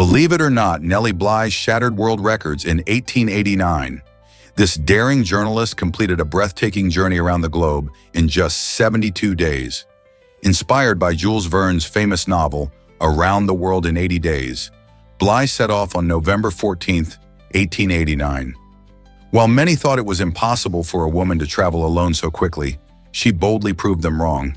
Believe it or not, Nellie Bly shattered world records in 1889. This daring journalist completed a breathtaking journey around the globe in just 72 days. Inspired by Jules Verne's famous novel, Around the World in 80 Days, Bly set off on November 14, 1889. While many thought it was impossible for a woman to travel alone so quickly, she boldly proved them wrong.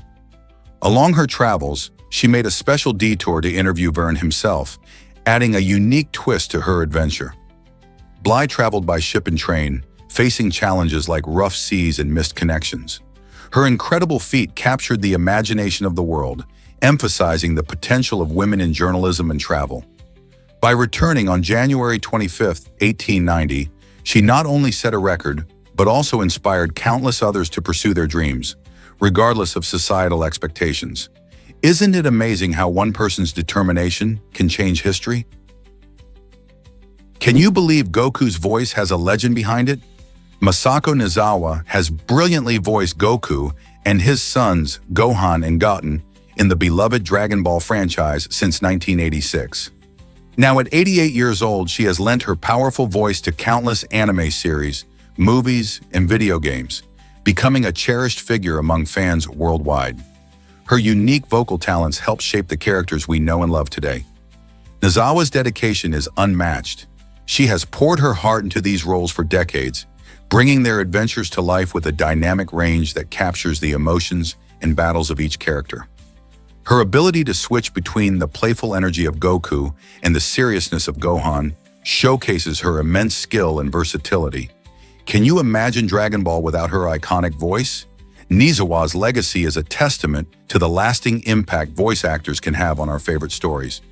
Along her travels, she made a special detour to interview Verne himself, adding a unique twist to her adventure. Bly traveled by ship and train, facing challenges like rough seas and missed connections. Her incredible feat captured the imagination of the world, emphasizing the potential of women in journalism and travel. By returning on January 25, 1890, she not only set a record, but also inspired countless others to pursue their dreams, regardless of societal expectations. Isn't it amazing how one person's determination can change history? Can you believe Goku's voice has a legend behind it? Masako Nozawa has brilliantly voiced Goku and his sons Gohan and Goten in the beloved Dragon Ball franchise since 1986. Now at 88 years old, she has lent her powerful voice to countless anime series, movies, and video games, becoming a cherished figure among fans worldwide. Her unique vocal talents help shape the characters we know and love today. Nozawa's dedication is unmatched. She has poured her heart into these roles for decades, bringing their adventures to life with a dynamic range that captures the emotions and battles of each character. Her ability to switch between the playful energy of Goku and the seriousness of Gohan showcases her immense skill and versatility. Can you imagine Dragon Ball without her iconic voice? Nozawa's legacy is a testament to the lasting impact voice actors can have on our favorite stories.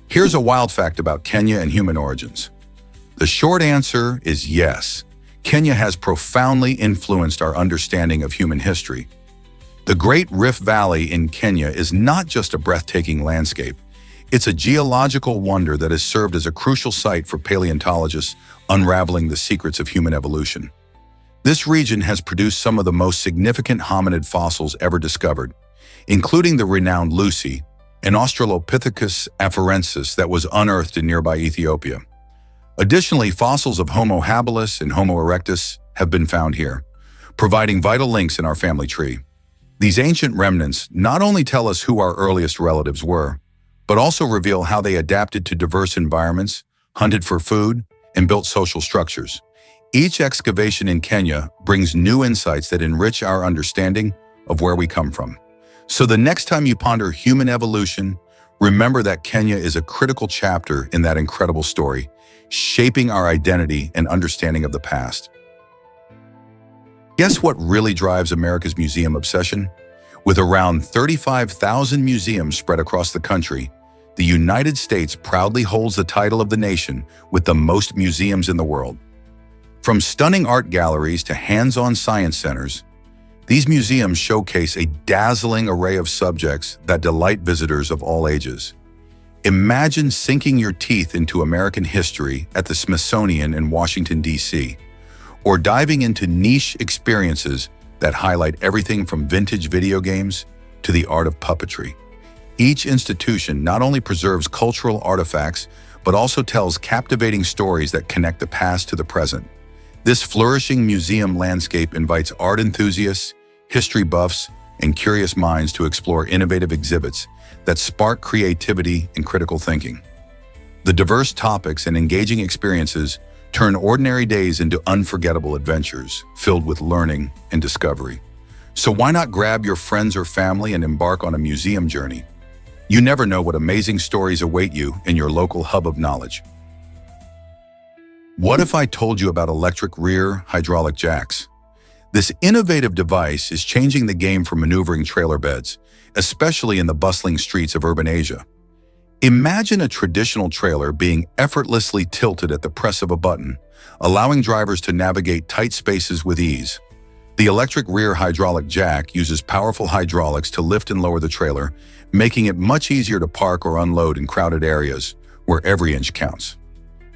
Here's a wild fact about Kenya and human origins. The short answer is yes. Kenya has profoundly influenced our understanding of human history. The Great Rift Valley in Kenya is not just a breathtaking landscape. It's a geological wonder that has served as a crucial site for paleontologists unraveling the secrets of human evolution. This region has produced some of the most significant hominid fossils ever discovered, including the renowned Lucy, an Australopithecus afarensis that was unearthed in nearby Ethiopia. Additionally, fossils of Homo habilis and Homo erectus have been found here, providing vital links in our family tree. These ancient remnants not only tell us who our earliest relatives were, but also reveal how they adapted to diverse environments, hunted for food, and built social structures. Each excavation in Kenya brings new insights that enrich our understanding of where we come from. So the next time you ponder human evolution, remember that Kenya is a critical chapter in that incredible story, shaping our identity and understanding of the past. Guess what really drives America's museum obsession? With around 35,000 museums spread across the country, the United States proudly holds the title of the nation with the most museums in the world. From stunning art galleries to hands-on science centers, these museums showcase a dazzling array of subjects that delight visitors of all ages. Imagine sinking your teeth into American history at the Smithsonian in Washington, D.C., or diving into niche experiences that highlight everything from vintage video games to the art of puppetry. Each institution not only preserves cultural artifacts, but also tells captivating stories that connect the past to the present. This flourishing museum landscape invites art enthusiasts, history buffs, and curious minds to explore innovative exhibits that spark creativity and critical thinking. The diverse topics and engaging experiences turn ordinary days into unforgettable adventures filled with learning and discovery. So why not grab your friends or family and embark on a museum journey? You never know what amazing stories await you in your local hub of knowledge. What if I told you about electric rear hydraulic jacks? This innovative device is changing the game for maneuvering trailer beds, especially in the bustling streets of urban Asia. Imagine a traditional trailer being effortlessly tilted at the press of a button, allowing drivers to navigate tight spaces with ease. The electric rear hydraulic jack uses powerful hydraulics to lift and lower the trailer, making it much easier to park or unload in crowded areas where every inch counts.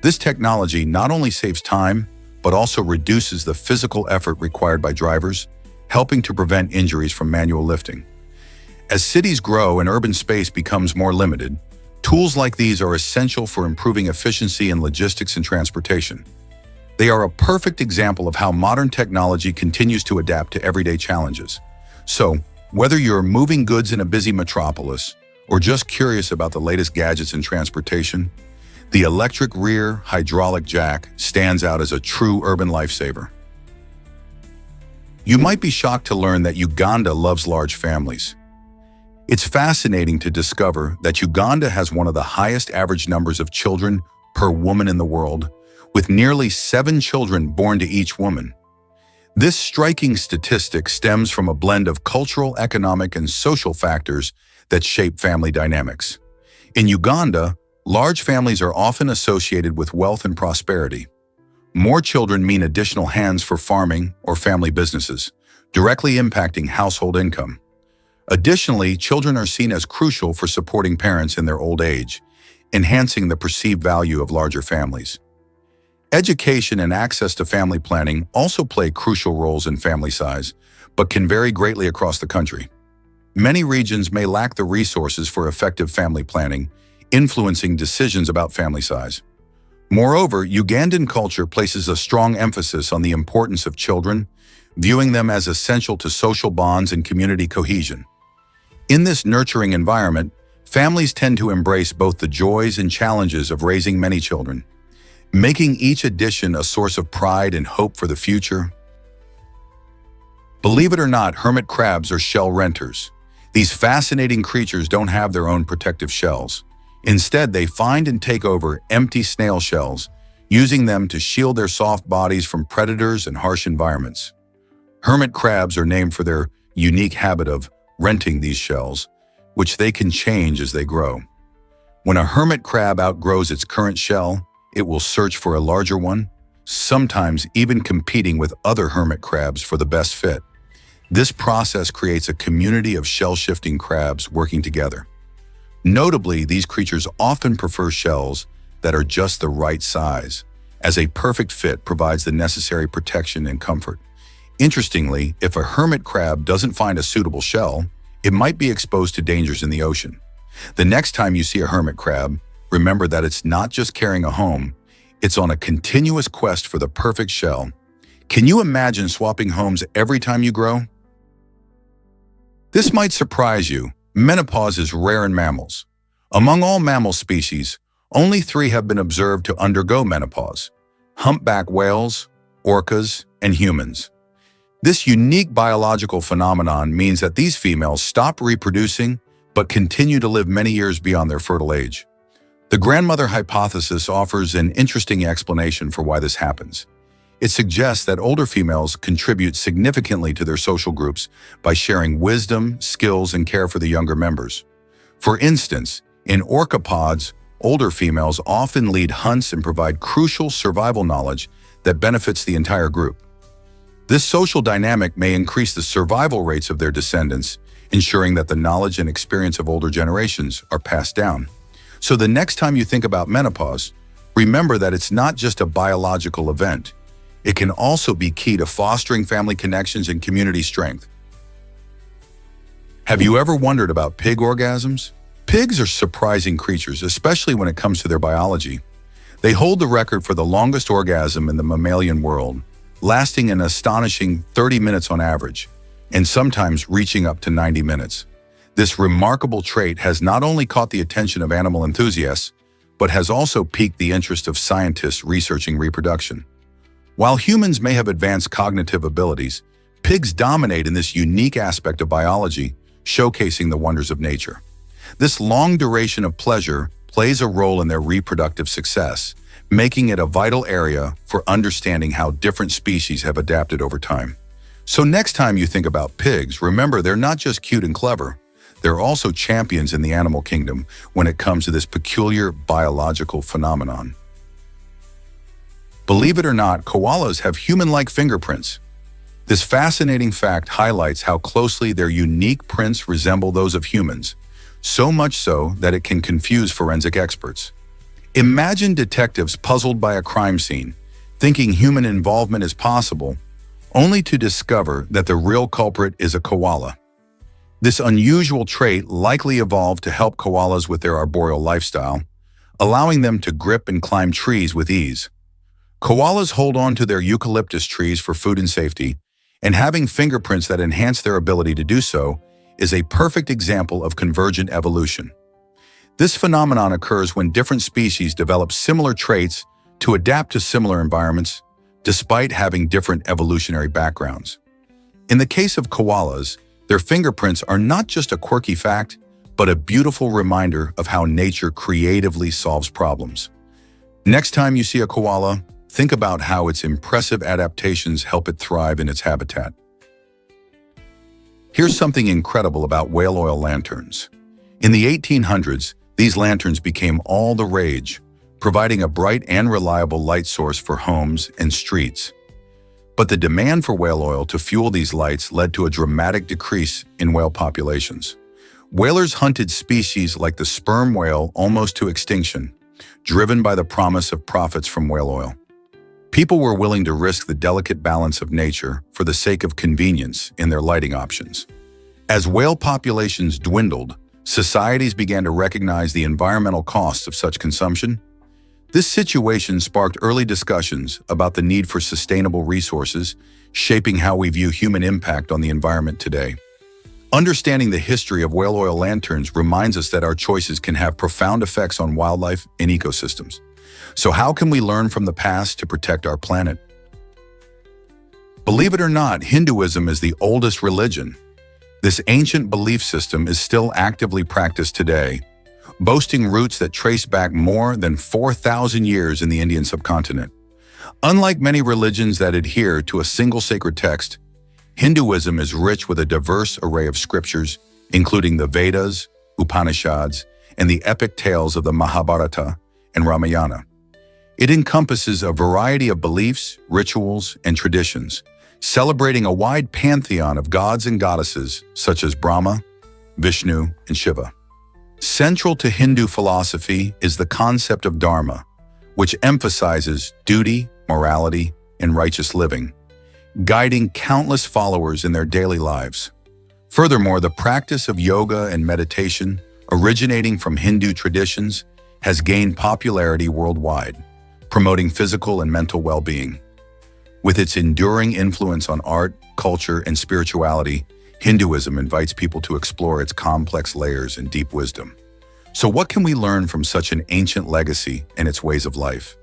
This technology not only saves time, but also reduces the physical effort required by drivers, helping to prevent injuries from manual lifting. As cities grow and urban space becomes more limited, Tools like these are essential for improving efficiency in logistics and transportation. They are a perfect example of how modern technology continues to adapt to everyday challenges. So, whether you're moving goods in a busy metropolis or just curious about the latest gadgets in transportation, the electric rear hydraulic jack stands out as a true urban lifesaver. You might be shocked to learn that Uganda loves large families. It's fascinating to discover that Uganda has one of the highest average numbers of children per woman in the world, with nearly 7 children born to each woman. This striking statistic stems from a blend of cultural, economic, and social factors that shape family dynamics. In Uganda, large families are often associated with wealth and prosperity. More children mean additional hands for farming or family businesses, directly impacting household income. Additionally, children are seen as crucial for supporting parents in their old age, enhancing the perceived value of larger families. Education and access to family planning also play crucial roles in family size, but can vary greatly across the country. Many regions may lack the resources for effective family planning, influencing decisions about family size. Moreover, Ugandan culture places a strong emphasis on the importance of children, viewing them as essential to social bonds and community cohesion. In this nurturing environment, families tend to embrace both the joys and challenges of raising many children, making each addition a source of pride and hope for the future. Believe it or not, hermit crabs are shell renters. These fascinating creatures don't have their own protective shells. Instead, they find and take over empty snail shells, using them to shield their soft bodies from predators and harsh environments. Hermit crabs are named for their unique habit of renting these shells, which they can change as they grow. When a hermit crab outgrows its current shell, it will search for a larger one, sometimes even competing with other hermit crabs for the best fit. This process creates a community of shell-shifting crabs working together. Notably, these creatures often prefer shells that are just the right size, as a perfect fit provides the necessary protection and comfort. Interestingly, if a hermit crab doesn't find a suitable shell, it might be exposed to dangers in the ocean. The next time you see a hermit crab, remember that it's not just carrying a home, it's on a continuous quest for the perfect shell. Can you imagine swapping homes every time you grow? This might surprise you. Menopause is rare in mammals. Among all mammal species, only 3 have been observed to undergo menopause: humpback whales, orcas, and humans. This unique biological phenomenon means that these females stop reproducing but continue to live many years beyond their fertile age. The grandmother hypothesis offers an interesting explanation for why this happens. It suggests that older females contribute significantly to their social groups by sharing wisdom, skills, and care for the younger members. For instance, in orca pods, older females often lead hunts and provide crucial survival knowledge that benefits the entire group. This social dynamic may increase the survival rates of their descendants, ensuring that the knowledge and experience of older generations are passed down. So the next time you think about menopause, remember that it's not just a biological event. It can also be key to fostering family connections and community strength. Have you ever wondered about pig orgasms? Pigs are surprising creatures, especially when it comes to their biology. They hold the record for the longest orgasm in the mammalian world, lasting an astonishing 30 minutes on average, and sometimes reaching up to 90 minutes. This remarkable trait has not only caught the attention of animal enthusiasts, but has also piqued the interest of scientists researching reproduction. While humans may have advanced cognitive abilities, pigs dominate in this unique aspect of biology, showcasing the wonders of nature. This long duration of pleasure plays a role in their reproductive success, making it a vital area for understanding how different species have adapted over time. So next time you think about pigs, remember they're not just cute and clever, they're also champions in the animal kingdom when it comes to this peculiar biological phenomenon. Believe it or not, koalas have human-like fingerprints. This fascinating fact highlights how closely their unique prints resemble those of humans, so much so that it can confuse forensic experts. Imagine detectives puzzled by a crime scene, thinking human involvement is possible, only to discover that the real culprit is a koala. This unusual trait likely evolved to help koalas with their arboreal lifestyle, allowing them to grip and climb trees with ease. Koalas hold on to their eucalyptus trees for food and safety, and having fingerprints that enhance their ability to do so is a perfect example of convergent evolution. This phenomenon occurs when different species develop similar traits to adapt to similar environments, despite having different evolutionary backgrounds. In the case of koalas, their fingerprints are not just a quirky fact, but a beautiful reminder of how nature creatively solves problems. Next time you see a koala, think about how its impressive adaptations help it thrive in its habitat. Here's something incredible about whale oil lanterns. In the 1800s, these lanterns became all the rage, providing a bright and reliable light source for homes and streets. But the demand for whale oil to fuel these lights led to a dramatic decrease in whale populations. Whalers hunted species like the sperm whale almost to extinction, driven by the promise of profits from whale oil. People were willing to risk the delicate balance of nature for the sake of convenience in their lighting options. As whale populations dwindled, societies began to recognize the environmental costs of such consumption. This situation sparked early discussions about the need for sustainable resources, shaping how we view human impact on the environment today. Understanding the history of whale oil lanterns reminds us that our choices can have profound effects on wildlife and ecosystems. So how can we learn from the past to protect our planet? Believe it or not, Hinduism is the oldest religion. This ancient belief system is still actively practiced today, boasting roots that trace back more than 4,000 years in the Indian subcontinent. Unlike many religions that adhere to a single sacred text, Hinduism is rich with a diverse array of scriptures, including the Vedas, Upanishads, and the epic tales of the Mahabharata and Ramayana. It encompasses a variety of beliefs, rituals, and traditions, celebrating a wide pantheon of gods and goddesses such as Brahma, Vishnu, and Shiva. Central to Hindu philosophy is the concept of dharma, which emphasizes duty, morality, and righteous living, guiding countless followers in their daily lives. Furthermore, the practice of yoga and meditation, originating from Hindu traditions, has gained popularity worldwide, promoting physical and mental well-being. With its enduring influence on art, culture, and spirituality, Hinduism invites people to explore its complex layers and deep wisdom. So what can we learn from such an ancient legacy and its ways of life?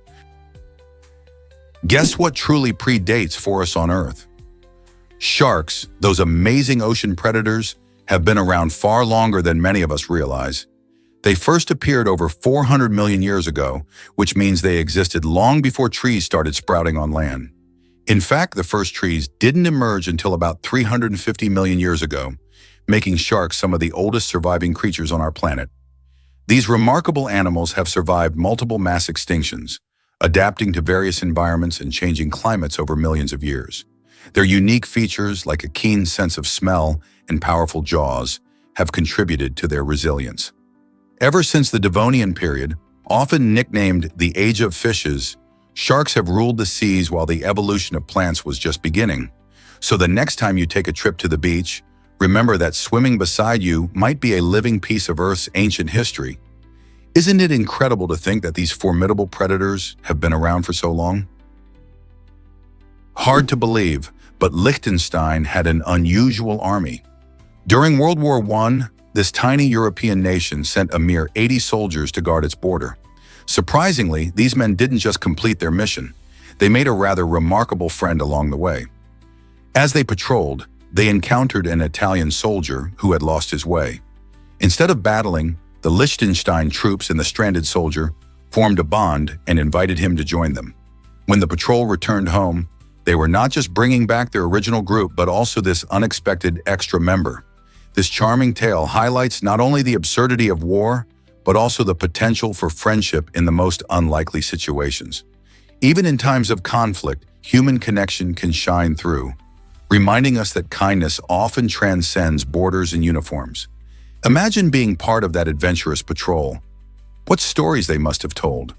Guess what truly predates for us on Earth? Sharks, those amazing ocean predators, have been around far longer than many of us realize. They first appeared over 400 million years ago, which means they existed long before trees started sprouting on land. In fact, the first trees didn't emerge until about 350 million years ago, making sharks some of the oldest surviving creatures on our planet. These remarkable animals have survived multiple mass extinctions, adapting to various environments and changing climates over millions of years. Their unique features, like a keen sense of smell and powerful jaws, have contributed to their resilience. Ever since the Devonian period, often nicknamed the Age of Fishes, sharks have ruled the seas while the evolution of plants was just beginning. So the next time you take a trip to the beach, remember that swimming beside you might be a living piece of Earth's ancient history. Isn't it incredible to think that these formidable predators have been around for so long? Hard to believe, but Liechtenstein had an unusual army. During World War I, this tiny European nation sent a mere 80 soldiers to guard its border. Surprisingly, these men didn't just complete their mission. They made a rather remarkable friend along the way. As they patrolled, they encountered an Italian soldier who had lost his way. Instead of battling, the Liechtenstein troops and the stranded soldier formed a bond and invited him to join them. When the patrol returned home, they were not just bringing back their original group, but also this unexpected extra member. This charming tale highlights not only the absurdity of war, but also the potential for friendship in the most unlikely situations. Even in times of conflict, human connection can shine through, reminding us that kindness often transcends borders and uniforms. Imagine being part of that adventurous patrol. What stories they must have told.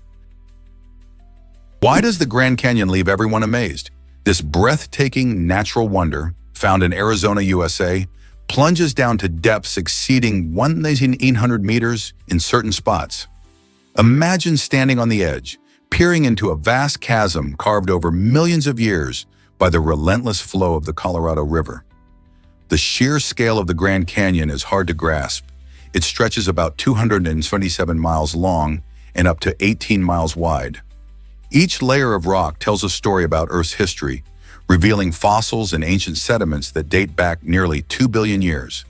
Why does the Grand Canyon leave everyone amazed? This breathtaking natural wonder, found in Arizona, USA, plunges down to depths exceeding 1,800 meters in certain spots. Imagine standing on the edge, peering into a vast chasm carved over millions of years by the relentless flow of the Colorado River. The sheer scale of the Grand Canyon is hard to grasp. It stretches about 227 miles long and up to 18 miles wide. Each layer of rock tells a story about Earth's history, revealing fossils and ancient sediments that date back nearly 2 billion years.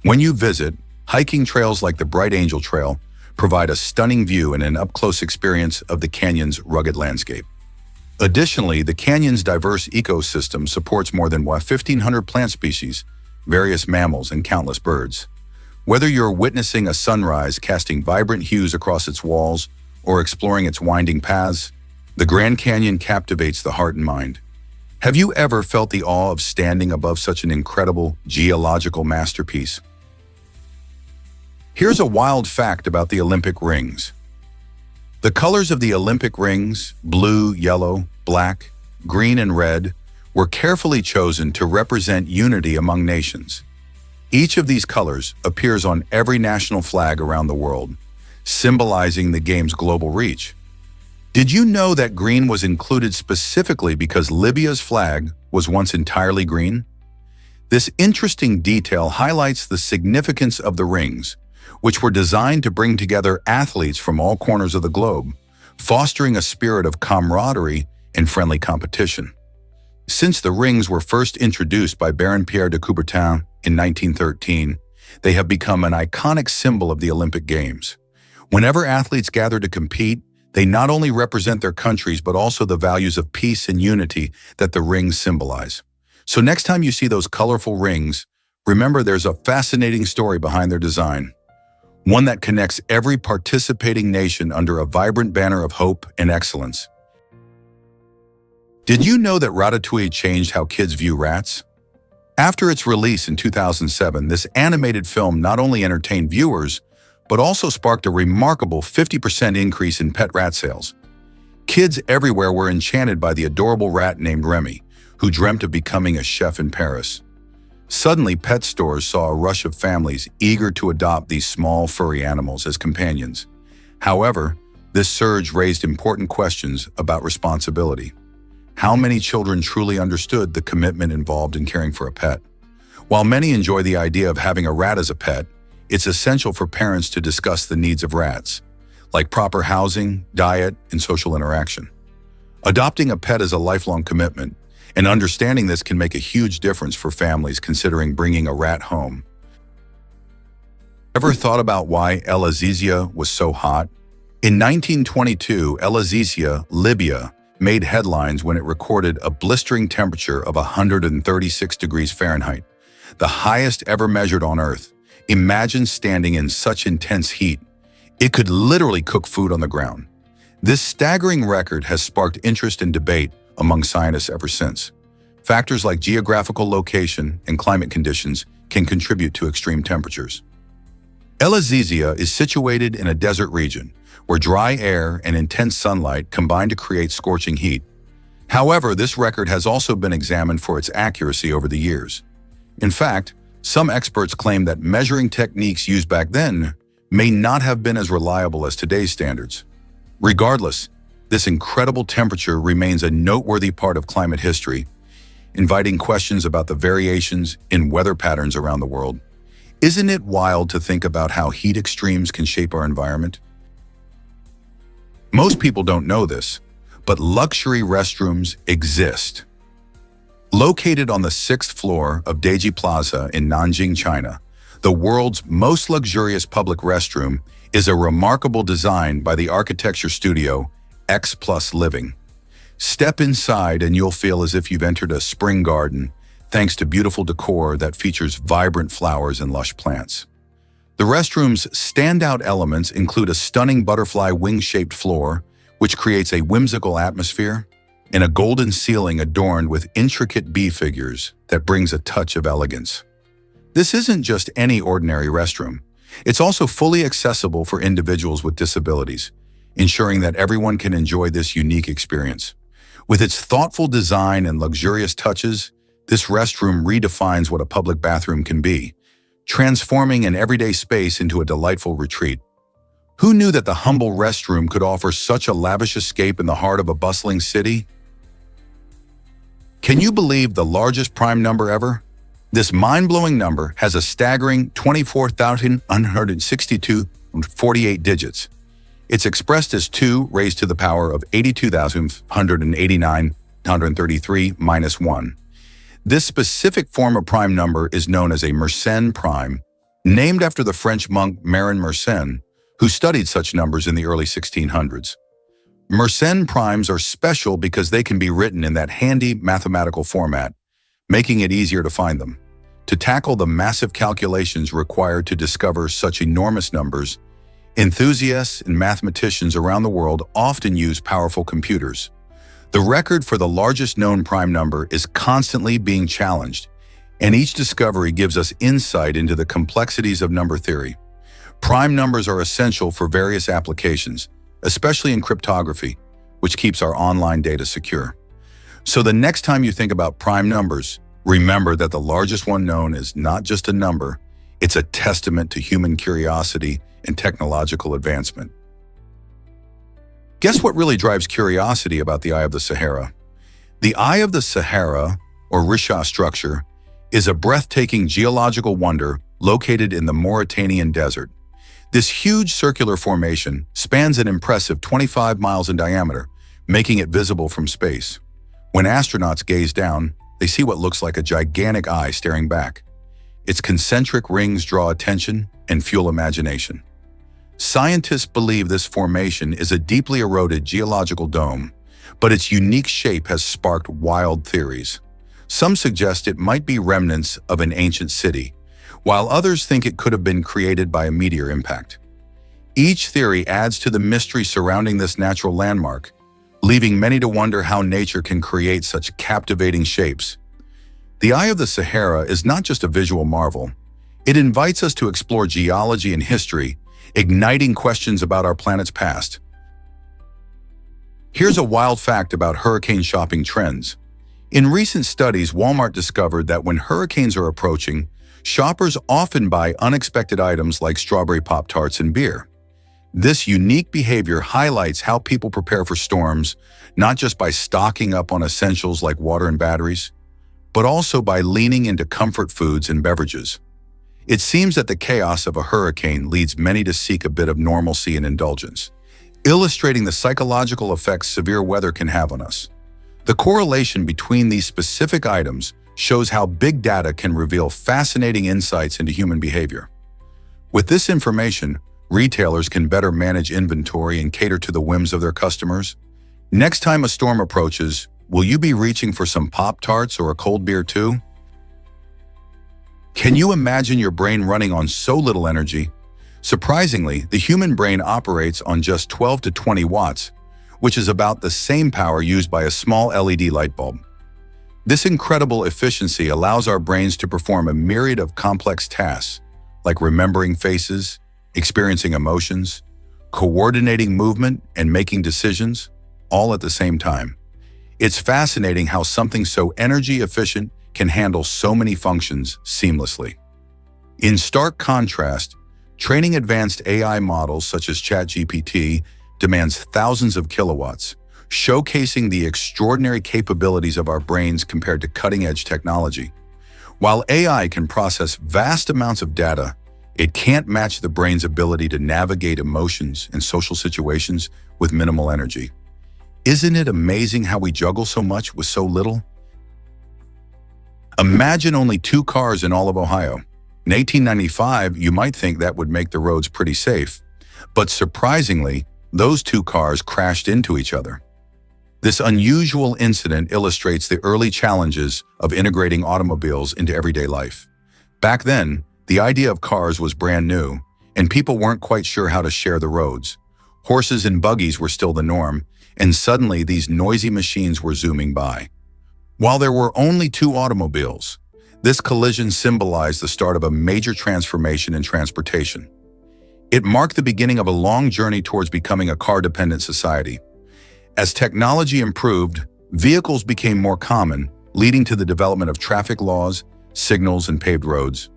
When you visit, hiking trails like the Bright Angel Trail provide a stunning view and an up-close experience of the canyon's rugged landscape. Additionally, the canyon's diverse ecosystem supports more than 1,500 plant species, various mammals, and countless birds. Whether you're witnessing a sunrise casting vibrant hues across its walls or exploring its winding paths, the Grand Canyon captivates the heart and mind. Have you ever felt the awe of standing above such an incredible geological masterpiece? Here's a wild fact about the Olympic rings. The colors of the Olympic rings, blue, yellow, black, green, and red, were carefully chosen to represent unity among nations. Each of these colors appears on every national flag around the world, symbolizing the game's global reach. Did you know that green was included specifically because Libya's flag was once entirely green? This interesting detail highlights the significance of the rings, which were designed to bring together athletes from all corners of the globe, fostering a spirit of camaraderie and friendly competition. Since the rings were first introduced by Baron Pierre de Coubertin in 1913, they have become an iconic symbol of the Olympic Games. Whenever athletes gather to compete, they not only represent their countries but also the values of peace and unity that the rings symbolize. So next time you see those colorful rings, remember there's a fascinating story behind their design. One that connects every participating nation under a vibrant banner of hope and excellence. Did you know that Ratatouille changed how kids view rats? After its release in 2007, this animated film not only entertained viewers, but also sparked a remarkable 50% increase in pet rat sales. Kids everywhere were enchanted by the adorable rat named Remy, who dreamt of becoming a chef in Paris. Suddenly, pet stores saw a rush of families eager to adopt these small, furry animals as companions. However, this surge raised important questions about responsibility. How many children truly understood the commitment involved in caring for a pet? While many enjoy the idea of having a rat as a pet, it's essential for parents to discuss the needs of rats, like proper housing, diet, and social interaction. Adopting a pet is a lifelong commitment, and understanding this can make a huge difference for families considering bringing a rat home. Ever thought about why El Azizia was so hot? In 1922, El Azizia, Libya, made headlines when it recorded a blistering temperature of 136 degrees Fahrenheit, the highest ever measured on Earth. Imagine standing in such intense heat. It could literally cook food on the ground. This staggering record has sparked interest and debate among scientists ever since. Factors like geographical location and climate conditions can contribute to extreme temperatures. El Azizia is situated in a desert region where dry air and intense sunlight combine to create scorching heat. However, this record has also been examined for its accuracy over the years. In fact, some experts claim that measuring techniques used back then may not have been as reliable as today's standards. Regardless, this incredible temperature remains a noteworthy part of climate history, inviting questions about the variations in weather patterns around the world. Isn't it wild to think about how heat extremes can shape our environment? Most people don't know this, but luxury restrooms exist. Located on the 6th floor of Deji Plaza in Nanjing, China, the world's most luxurious public restroom is a remarkable design by the architecture studio X Plus Living. Step inside and you'll feel as if you've entered a spring garden, thanks to beautiful decor that features vibrant flowers and lush plants. The restroom's standout elements include a stunning butterfly wing-shaped floor, which creates a whimsical atmosphere, and a golden ceiling adorned with intricate bee figures that brings a touch of elegance. This isn't just any ordinary restroom. It's also fully accessible for individuals with disabilities, ensuring that everyone can enjoy this unique experience. With its thoughtful design and luxurious touches, this restroom redefines what a public bathroom can be, transforming an everyday space into a delightful retreat. Who knew that the humble restroom could offer such a lavish escape in the heart of a bustling city? Can you believe the largest prime number ever? This mind-blowing number has a staggering 24,162.48 digits. It's expressed as 2 raised to the power of 82,189.133 minus 1. This specific form of prime number is known as a Mersenne prime, named after the French monk Marin Mersenne, who studied such numbers in the early 1600s. Mersenne primes are special because they can be written in that handy mathematical format, making it easier to find them. To tackle the massive calculations required to discover such enormous numbers, enthusiasts and mathematicians around the world often use powerful computers. The record for the largest known prime number is constantly being challenged, and each discovery gives us insight into the complexities of number theory. Prime numbers are essential for various applications, especially in cryptography, which keeps our online data secure. So the next time you think about prime numbers, remember that the largest one known is not just a number, it's a testament to human curiosity and technological advancement. Guess what really drives curiosity about the Eye of the Sahara? The Eye of the Sahara, or Risha structure, is a breathtaking geological wonder located in the Mauritanian desert. This huge circular formation spans an impressive 25 miles in diameter, making it visible from space. When astronauts gaze down, they see what looks like a gigantic eye staring back. Its concentric rings draw attention and fuel imagination. Scientists believe this formation is a deeply eroded geological dome, but its unique shape has sparked wild theories. Some suggest it might be remnants of an ancient city, while others think it could have been created by a meteor impact. Each theory adds to the mystery surrounding this natural landmark, leaving many to wonder how nature can create such captivating shapes. The Eye of the Sahara is not just a visual marvel. It invites us to explore geology and history, igniting questions about our planet's past. Here's a wild fact about hurricane shopping trends. In recent studies, Walmart discovered that when hurricanes are approaching, shoppers often buy unexpected items like strawberry Pop-Tarts and beer. This unique behavior highlights how people prepare for storms, not just by stocking up on essentials like water and batteries, but also by leaning into comfort foods and beverages. It seems that the chaos of a hurricane leads many to seek a bit of normalcy and indulgence, illustrating the psychological effects severe weather can have on us. The correlation between these specific items shows how big data can reveal fascinating insights into human behavior. With this information, retailers can better manage inventory and cater to the whims of their customers. Next time a storm approaches, will you be reaching for some Pop-Tarts or a cold beer too? Can you imagine your brain running on so little energy? Surprisingly, the human brain operates on just 12 to 20 watts, which is about the same power used by a small LED light bulb. This incredible efficiency allows our brains to perform a myriad of complex tasks, like remembering faces, experiencing emotions, coordinating movement, and making decisions, all at the same time. It's fascinating how something so energy efficient can handle so many functions seamlessly. In stark contrast, training advanced AI models such as ChatGPT demands thousands of kilowatts, showcasing the extraordinary capabilities of our brains compared to cutting-edge technology. While AI can process vast amounts of data, it can't match the brain's ability to navigate emotions and social situations with minimal energy. Isn't it amazing how we juggle so much with so little? Imagine only 2 cars in all of Ohio. In 1895, you might think that would make the roads pretty safe, but surprisingly, those 2 cars crashed into each other. This unusual incident illustrates the early challenges of integrating automobiles into everyday life. Back then, the idea of cars was brand new, and people weren't quite sure how to share the roads. Horses and buggies were still the norm, and suddenly these noisy machines were zooming by. While there were only 2 automobiles, this collision symbolized the start of a major transformation in transportation. It marked the beginning of a long journey towards becoming a car-dependent society. As technology improved, vehicles became more common, leading to the development of traffic laws, signals, and paved roads.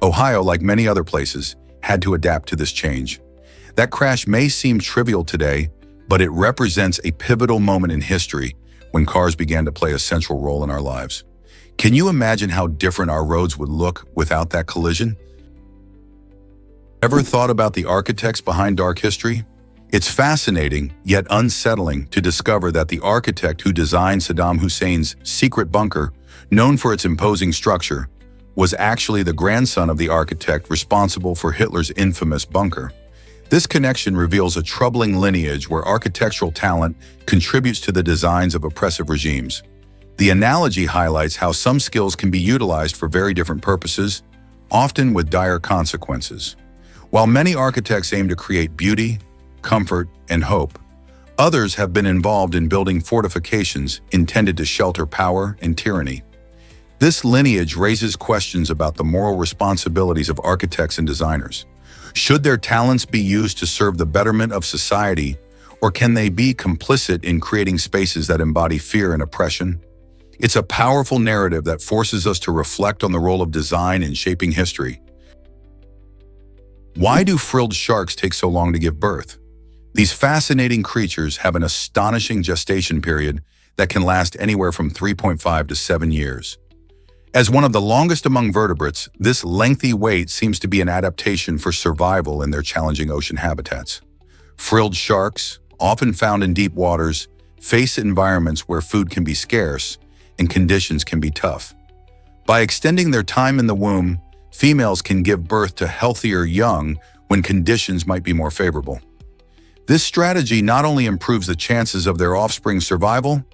Ohio, like many other places, had to adapt to this change. That crash may seem trivial today, but it represents a pivotal moment in history when cars began to play a central role in our lives. Can you imagine how different our roads would look without that collision? Ever thought about the architects behind dark history? It's fascinating, yet unsettling, to discover that the architect who designed Saddam Hussein's secret bunker, known for its imposing structure, was actually the grandson of the architect responsible for Hitler's infamous bunker. This connection reveals a troubling lineage where architectural talent contributes to the designs of oppressive regimes. The analogy highlights how some skills can be utilized for very different purposes, often with dire consequences. While many architects aim to create beauty, comfort, and hope, others have been involved in building fortifications intended to shelter power and tyranny. This lineage raises questions about the moral responsibilities of architects and designers. Should their talents be used to serve the betterment of society, or can they be complicit in creating spaces that embody fear and oppression? It's a powerful narrative that forces us to reflect on the role of design in shaping history. Why do frilled sharks take so long to give birth? These fascinating creatures have an astonishing gestation period that can last anywhere from 3.5 to 7 years. As one of the longest among vertebrates, this lengthy wait seems to be an adaptation for survival in their challenging ocean habitats. Frilled sharks, often found in deep waters, face environments where food can be scarce and conditions can be tough. By extending their time in the womb, females can give birth to healthier young when conditions might be more favorable. This strategy not only improves the chances of their offspring's survival,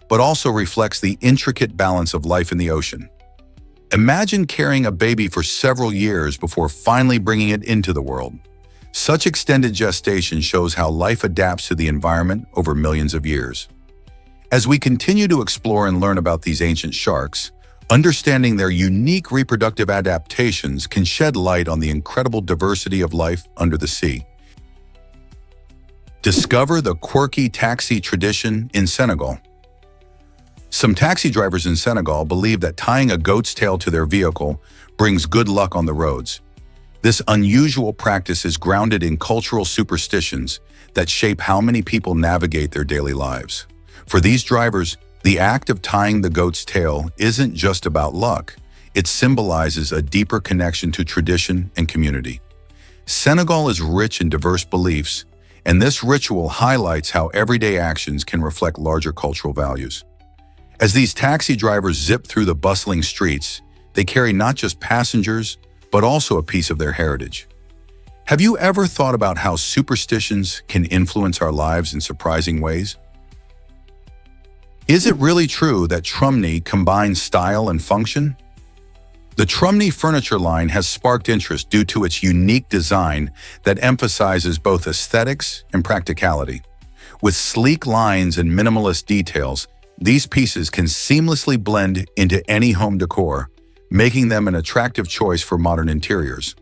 but also reflects the intricate balance of life in the ocean. Imagine carrying a baby for several years before finally bringing it into the world. Such extended gestation shows how life adapts to the environment over millions of years. As we continue to explore and learn about these ancient sharks, understanding their unique reproductive adaptations can shed light on the incredible diversity of life under the sea. Discover the quirky taxi tradition in Senegal. Some taxi drivers in Senegal believe that tying a goat's tail to their vehicle brings good luck on the roads. This unusual practice is grounded in cultural superstitions that shape how many people navigate their daily lives. For these drivers, the act of tying the goat's tail isn't just about luck. It symbolizes a deeper connection to tradition and community. Senegal is rich in diverse beliefs, and this ritual highlights how everyday actions can reflect larger cultural values. As these taxi drivers zip through the bustling streets, they carry not just passengers, but also a piece of their heritage. Have you ever thought about how superstitions can influence our lives in surprising ways? Is it really true that Trumney combines style and function? The Trumney furniture line has sparked interest due to its unique design that emphasizes both aesthetics and practicality. With sleek lines and minimalist details, these pieces can seamlessly blend into any home decor, making them an attractive choice for modern interiors.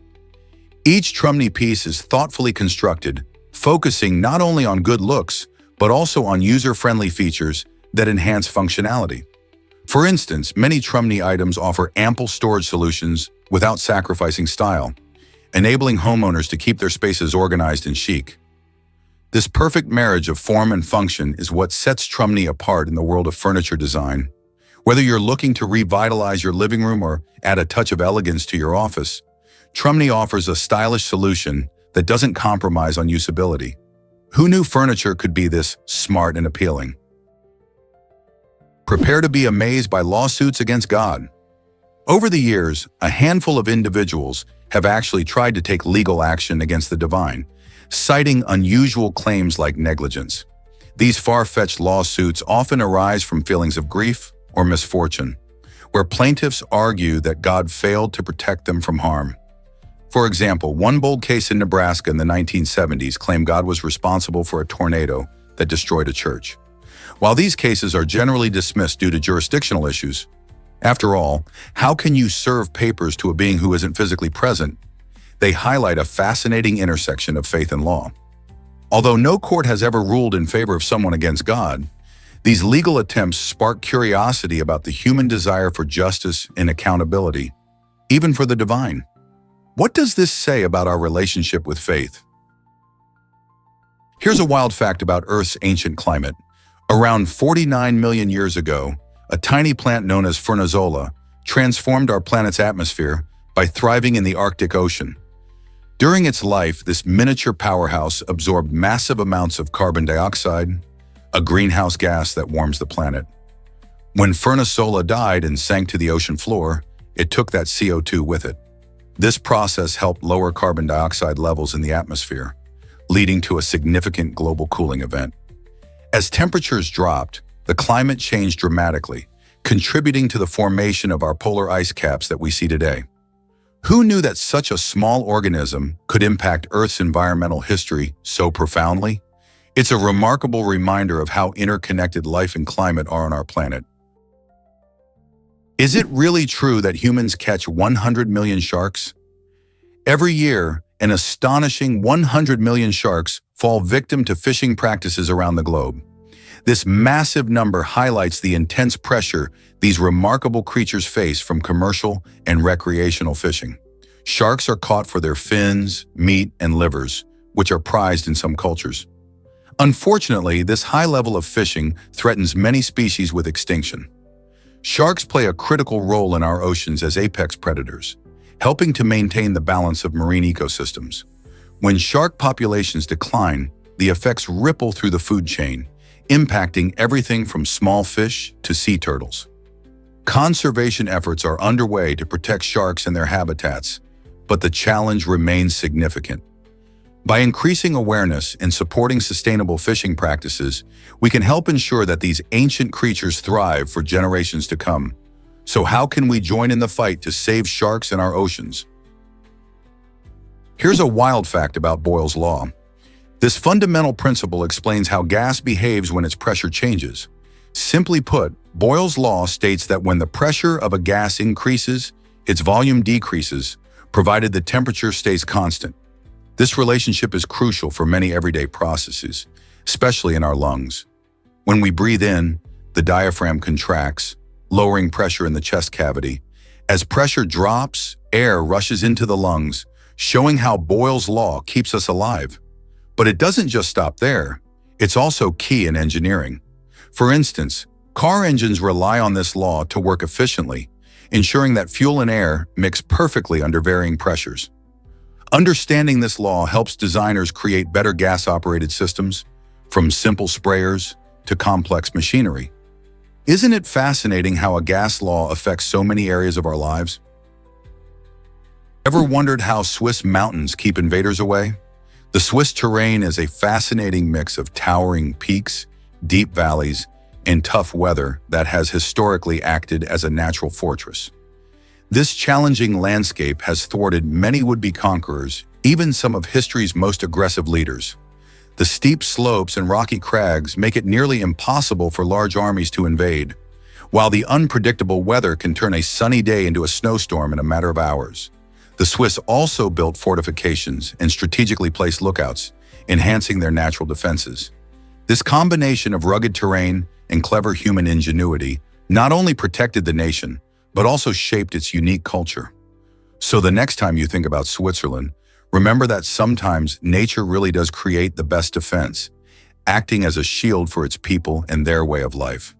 Each Trumney piece is thoughtfully constructed, focusing not only on good looks, but also on user-friendly features that enhance functionality. For instance, many Trumney items offer ample storage solutions without sacrificing style, enabling homeowners to keep their spaces organized and chic. This perfect marriage of form and function is what sets Trumney apart in the world of furniture design. Whether you're looking to revitalize your living room or add a touch of elegance to your office, Trumney offers a stylish solution that doesn't compromise on usability. Who knew furniture could be this smart and appealing? Prepare to be amazed by lawsuits against God. Over the years, a handful of individuals have actually tried to take legal action against the divine, citing unusual claims like negligence. These far-fetched lawsuits often arise from feelings of grief or misfortune, where plaintiffs argue that God failed to protect them from harm. For example, one bold case in Nebraska in the 1970s claimed God was responsible for a tornado that destroyed a church. While these cases are generally dismissed due to jurisdictional issues, after all, how can you serve papers to a being who isn't physically present? They highlight a fascinating intersection of faith and law. Although no court has ever ruled in favor of someone against God, these legal attempts spark curiosity about the human desire for justice and accountability, even for the divine. What does this say about our relationship with faith? Here's a wild fact about Earth's ancient climate. Around 49 million years ago, a tiny plant known as Furnazola transformed our planet's atmosphere by thriving in the Arctic Ocean. During its life, this miniature powerhouse absorbed massive amounts of carbon dioxide, a greenhouse gas that warms the planet. When Furnazola died and sank to the ocean floor, it took that CO2 with it. This process helped lower carbon dioxide levels in the atmosphere, leading to a significant global cooling event. As temperatures dropped, the climate changed dramatically, contributing to the formation of our polar ice caps that we see today. Who knew that such a small organism could impact Earth's environmental history so profoundly? It's a remarkable reminder of how interconnected life and climate are on our planet. Is it really true that humans catch 100 million sharks? Every year, an astonishing 100 million sharks fall victim to fishing practices around the globe. This massive number highlights the intense pressure these remarkable creatures face from commercial and recreational fishing. Sharks are caught for their fins, meat, and livers, which are prized in some cultures. Unfortunately, this high level of fishing threatens many species with extinction. Sharks play a critical role in our oceans as apex predators, helping to maintain the balance of marine ecosystems. When shark populations decline, the effects ripple through the food chain, impacting everything from small fish to sea turtles. Conservation efforts are underway to protect sharks and their habitats, but the challenge remains significant. By increasing awareness and supporting sustainable fishing practices, we can help ensure that these ancient creatures thrive for generations to come. So how can we join in the fight to save sharks in our oceans? Here's a wild fact about Boyle's Law. This fundamental principle explains how gas behaves when its pressure changes. Simply put, Boyle's Law states that when the pressure of a gas increases, its volume decreases, provided the temperature stays constant. This relationship is crucial for many everyday processes, especially in our lungs. When we breathe in, the diaphragm contracts, lowering pressure in the chest cavity. As pressure drops, air rushes into the lungs, showing how Boyle's Law keeps us alive. But it doesn't just stop there. It's also key in engineering. For instance, car engines rely on this law to work efficiently, ensuring that fuel and air mix perfectly under varying pressures. Understanding this law helps designers create better gas-operated systems, from simple sprayers to complex machinery. Isn't it fascinating how a gas law affects so many areas of our lives? Ever wondered how Swiss mountains keep invaders away? The Swiss terrain is a fascinating mix of towering peaks, deep valleys, and tough weather that has historically acted as a natural fortress. This challenging landscape has thwarted many would-be conquerors, even some of history's most aggressive leaders. The steep slopes and rocky crags make it nearly impossible for large armies to invade, while the unpredictable weather can turn a sunny day into a snowstorm in a matter of hours. The Swiss also built fortifications and strategically placed lookouts, enhancing their natural defenses. This combination of rugged terrain and clever human ingenuity not only protected the nation, but also shaped its unique culture. So the next time you think about Switzerland, remember that sometimes nature really does create the best defense, acting as a shield for its people and their way of life.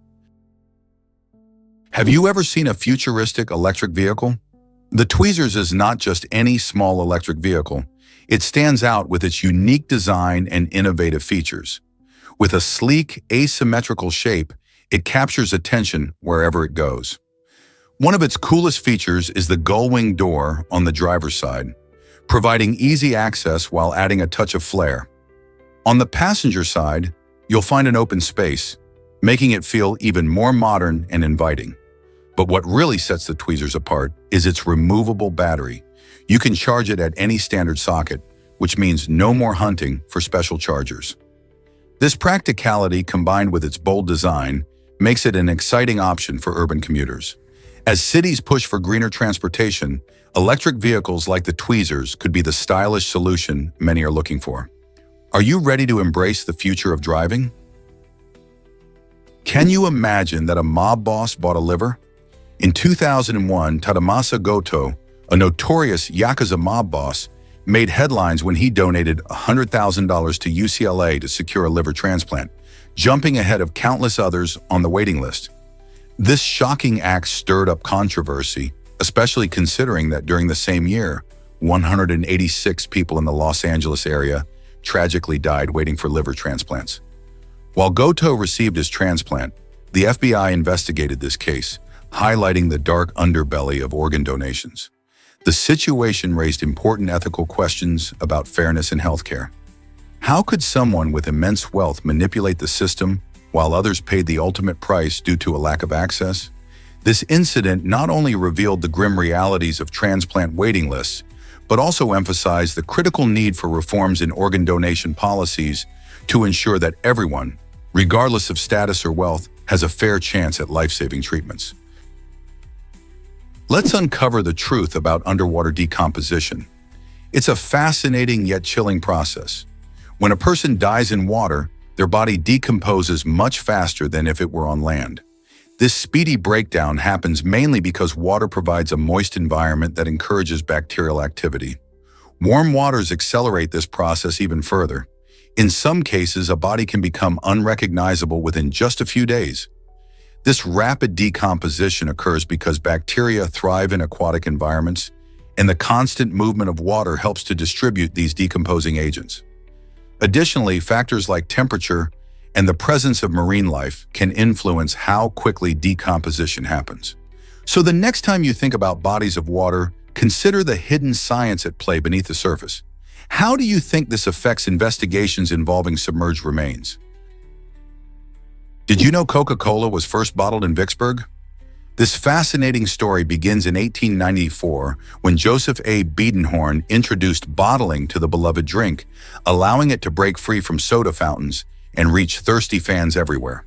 Have you ever seen a futuristic electric vehicle? The Tweezers is not just any small electric vehicle. It stands out with its unique design and innovative features. With a sleek, asymmetrical shape, it captures attention wherever it goes. One of its coolest features is the gull-wing door on the driver's side, providing easy access while adding a touch of flair. On the passenger side, you'll find an open space, making it feel even more modern and inviting. But what really sets the Tweezers apart is its removable battery. You can charge it at any standard socket, which means no more hunting for special chargers. This practicality, combined with its bold design, makes it an exciting option for urban commuters. As cities push for greener transportation, electric vehicles like the Tweezers could be the stylish solution many are looking for. Are you ready to embrace the future of driving? Can you imagine that a mob boss bought a liver? In 2001, Tadamasa Goto, A notorious Yakuza mob boss made headlines when he donated $100,000 to UCLA to secure a liver transplant, jumping ahead of countless others on the waiting list. This shocking act stirred up controversy, especially considering that during the same year, 186 people in the Los Angeles area tragically died waiting for liver transplants. While Goto received his transplant, the FBI investigated this case, highlighting the dark underbelly of organ donations. The situation raised important ethical questions about fairness in healthcare. How could someone with immense wealth manipulate the system while others paid the ultimate price due to a lack of access? This incident not only revealed the grim realities of transplant waiting lists, but also emphasized the critical need for reforms in organ donation policies to ensure that everyone, regardless of status or wealth, has a fair chance at life-saving treatments. Let's uncover the truth about underwater decomposition. It's a fascinating yet chilling process. When a person dies in water, their body decomposes much faster than if it were on land. This speedy breakdown happens mainly because water provides a moist environment that encourages bacterial activity. Warm waters accelerate this process even further. In some cases, a body can become unrecognizable within just a few days. This rapid decomposition occurs because bacteria thrive in aquatic environments, and the constant movement of water helps to distribute these decomposing agents. Additionally, factors like temperature and the presence of marine life can influence how quickly decomposition happens. So the next time you think about bodies of water, consider the hidden science at play beneath the surface. How do you think this affects investigations involving submerged remains? Did you know Coca-Cola was first bottled in Vicksburg? This fascinating story begins in 1894 when Joseph A. Biedenhorn introduced bottling to the beloved drink, allowing it to break free from soda fountains and reach thirsty fans everywhere.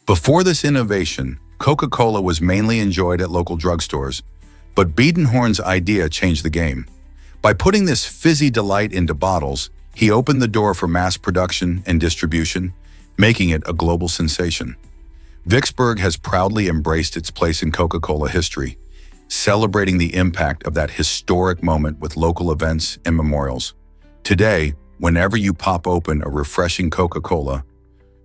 Before this innovation, Coca-Cola was mainly enjoyed at local drugstores, but Biedenhorn's idea changed the game. By putting this fizzy delight into bottles, he opened the door for mass production and distribution, making it a global sensation. Vicksburg has proudly embraced its place in Coca-Cola history, celebrating the impact of that historic moment with local events and memorials. Today, whenever you pop open a refreshing Coca-Cola,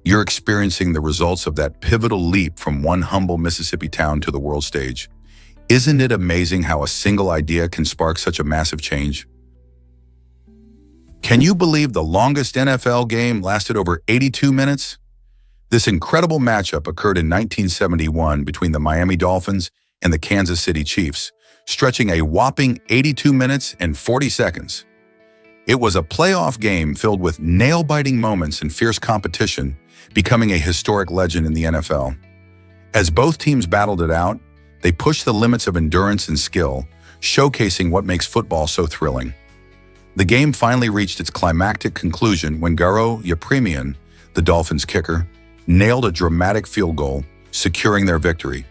you're experiencing the results of that pivotal leap from one humble Mississippi town to the world stage. Isn't it amazing how a single idea can spark such a massive change? Can you believe the longest NFL game lasted over 82 minutes? This incredible matchup occurred in 1971 between the Miami Dolphins and the Kansas City Chiefs, stretching a whopping 82 minutes and 40 seconds. It was a playoff game filled with nail-biting moments and fierce competition, becoming a historic legend in the NFL. As both teams battled it out, they pushed the limits of endurance and skill, showcasing what makes football so thrilling. The game finally reached its climactic conclusion when Garo Yepremian, the Dolphins kicker, nailed a dramatic field goal, securing their victory.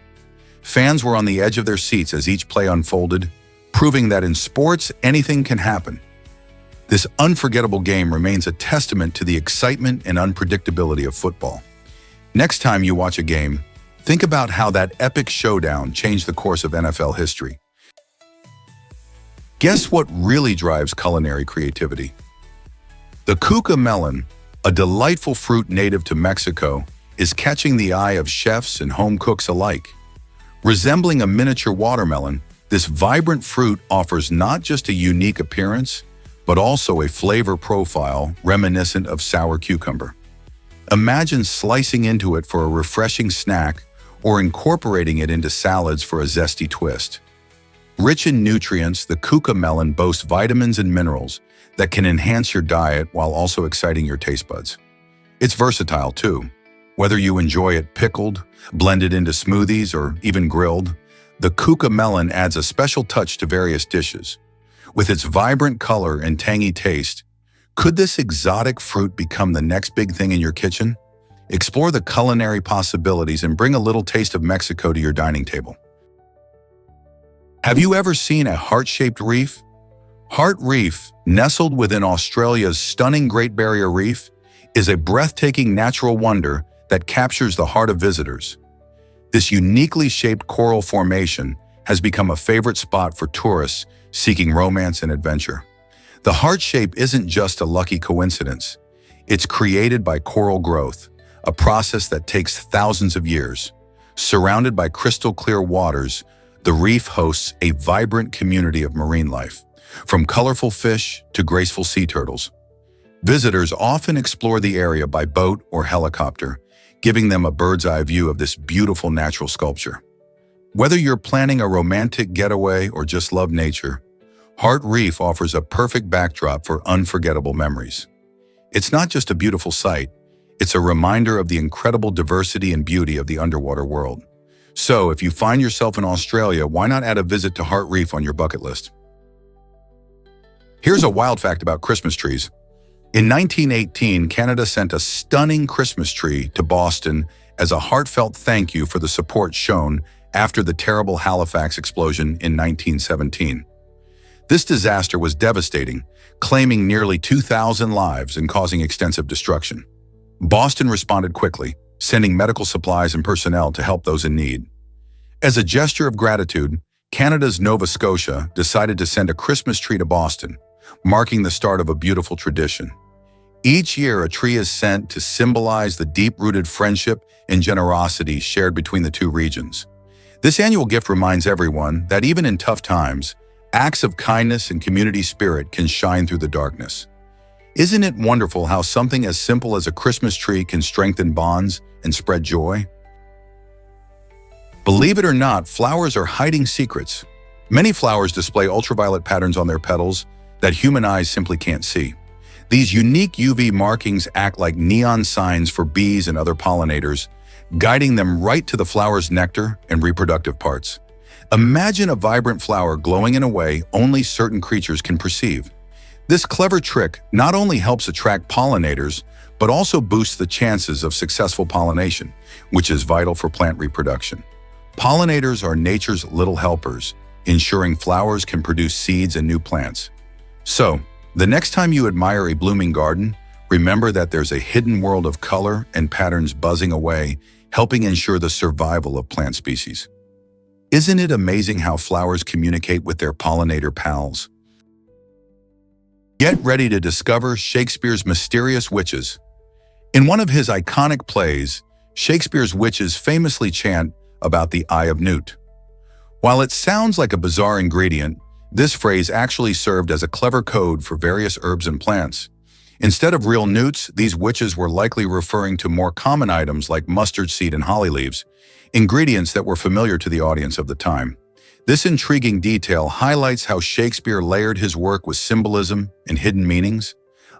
Fans were on the edge of their seats as each play unfolded, proving that in sports, anything can happen. This unforgettable game remains a testament to the excitement and unpredictability of football. Next time you watch a game, think about how that epic showdown changed the course of NFL history. Guess what really drives culinary creativity? The cuca melon, a delightful fruit native to Mexico, is catching the eye of chefs and home cooks alike. Resembling a miniature watermelon, this vibrant fruit offers not just a unique appearance, but also a flavor profile reminiscent of sour cucumber. Imagine slicing into it for a refreshing snack or incorporating it into salads for a zesty twist. Rich in nutrients, the cuca melon boasts vitamins and minerals that can enhance your diet while also exciting your taste buds. It's versatile too. Whether you enjoy it pickled, blended into smoothies, or even grilled, the cuca melon adds a special touch to various dishes. With its vibrant color and tangy taste, could this exotic fruit become the next big thing in your kitchen? Explore the culinary possibilities and bring a little taste of Mexico to your dining table. Have you ever seen a heart-shaped reef? Hart Reef, nestled within Australia's stunning Great Barrier Reef, is a breathtaking natural wonder that captures the heart of visitors. This uniquely shaped coral formation has become a favorite spot for tourists seeking romance and adventure. The heart shape isn't just a lucky coincidence. It's created by coral growth, a process that takes thousands of years. Surrounded by crystal-clear waters, the reef hosts a vibrant community of marine life, from colorful fish to graceful sea turtles. Visitors often explore the area by boat or helicopter, giving them a bird's-eye view of this beautiful natural sculpture. Whether you're planning a romantic getaway or just love nature, Heart Reef offers a perfect backdrop for unforgettable memories. It's not just a beautiful sight, it's a reminder of the incredible diversity and beauty of the underwater world. So, if you find yourself in Australia, why not add a visit to Heart Reef on your bucket list? Here's a wild fact about Christmas trees. In 1918, Canada sent a stunning Christmas tree to Boston as a heartfelt thank you for the support shown after the terrible Halifax explosion in 1917. This disaster was devastating, claiming nearly 2,000 lives and causing extensive destruction. Boston responded quickly, sending medical supplies and personnel to help those in need. As a gesture of gratitude, Canada's Nova Scotia decided to send a Christmas tree to Boston, marking the start of a beautiful tradition. Each year, a tree is sent to symbolize the deep-rooted friendship and generosity shared between the two regions. This annual gift reminds everyone that even in tough times, acts of kindness and community spirit can shine through the darkness. Isn't it wonderful how something as simple as a Christmas tree can strengthen bonds and spread joy? Believe it or not, flowers are hiding secrets. Many flowers display ultraviolet patterns on their petals that human eyes simply can't see. These unique UV markings act like neon signs for bees and other pollinators, guiding them right to the flower's nectar and reproductive parts. Imagine a vibrant flower glowing in a way only certain creatures can perceive. This clever trick not only helps attract pollinators, but also boosts the chances of successful pollination, which is vital for plant reproduction. Pollinators are nature's little helpers, ensuring flowers can produce seeds and new plants. So, the next time you admire a blooming garden, remember that there's a hidden world of color and patterns buzzing away, helping ensure the survival of plant species. Isn't it amazing how flowers communicate with their pollinator pals? Get ready to discover Shakespeare's mysterious witches. In one of his iconic plays, Shakespeare's witches famously chant about the Eye of Newt. While it sounds like a bizarre ingredient, this phrase actually served as a clever code for various herbs and plants. Instead of real newts, these witches were likely referring to more common items like mustard seed and holly leaves, ingredients that were familiar to the audience of the time. This intriguing detail highlights how Shakespeare layered his work with symbolism and hidden meanings,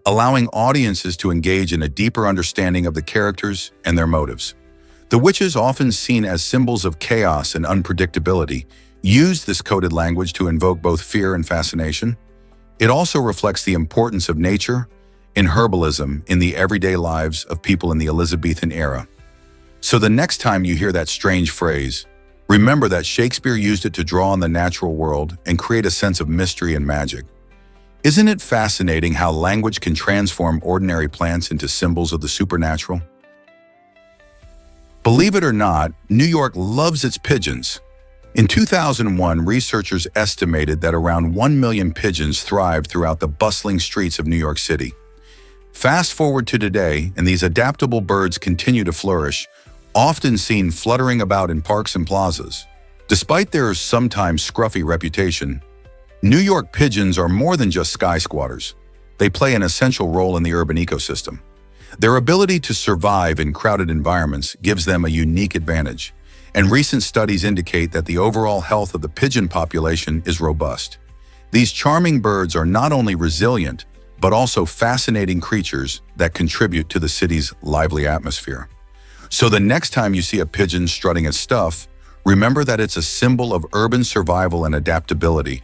allowing audiences to engage in a deeper understanding of the characters and their motives. The witches, often seen as symbols of chaos and unpredictability, used this coded language to invoke both fear and fascination. It also reflects the importance of nature and herbalism in the everyday lives of people in the Elizabethan era. So the next time you hear that strange phrase, remember that Shakespeare used it to draw on the natural world and create a sense of mystery and magic. Isn't it fascinating how language can transform ordinary plants into symbols of the supernatural? Believe it or not, New York loves its pigeons. In 2001, researchers estimated that around 1 million pigeons thrived throughout the bustling streets of New York City. Fast forward to today, and these adaptable birds continue to flourish, often seen fluttering about in parks and plazas. Despite their sometimes scruffy reputation, New York pigeons are more than just sky squatters. They play an essential role in the urban ecosystem. Their ability to survive in crowded environments gives them a unique advantage, and recent studies indicate that the overall health of the pigeon population is robust. These charming birds are not only resilient, but also fascinating creatures that contribute to the city's lively atmosphere. So the next time you see a pigeon strutting its stuff, remember that it's a symbol of urban survival and adaptability,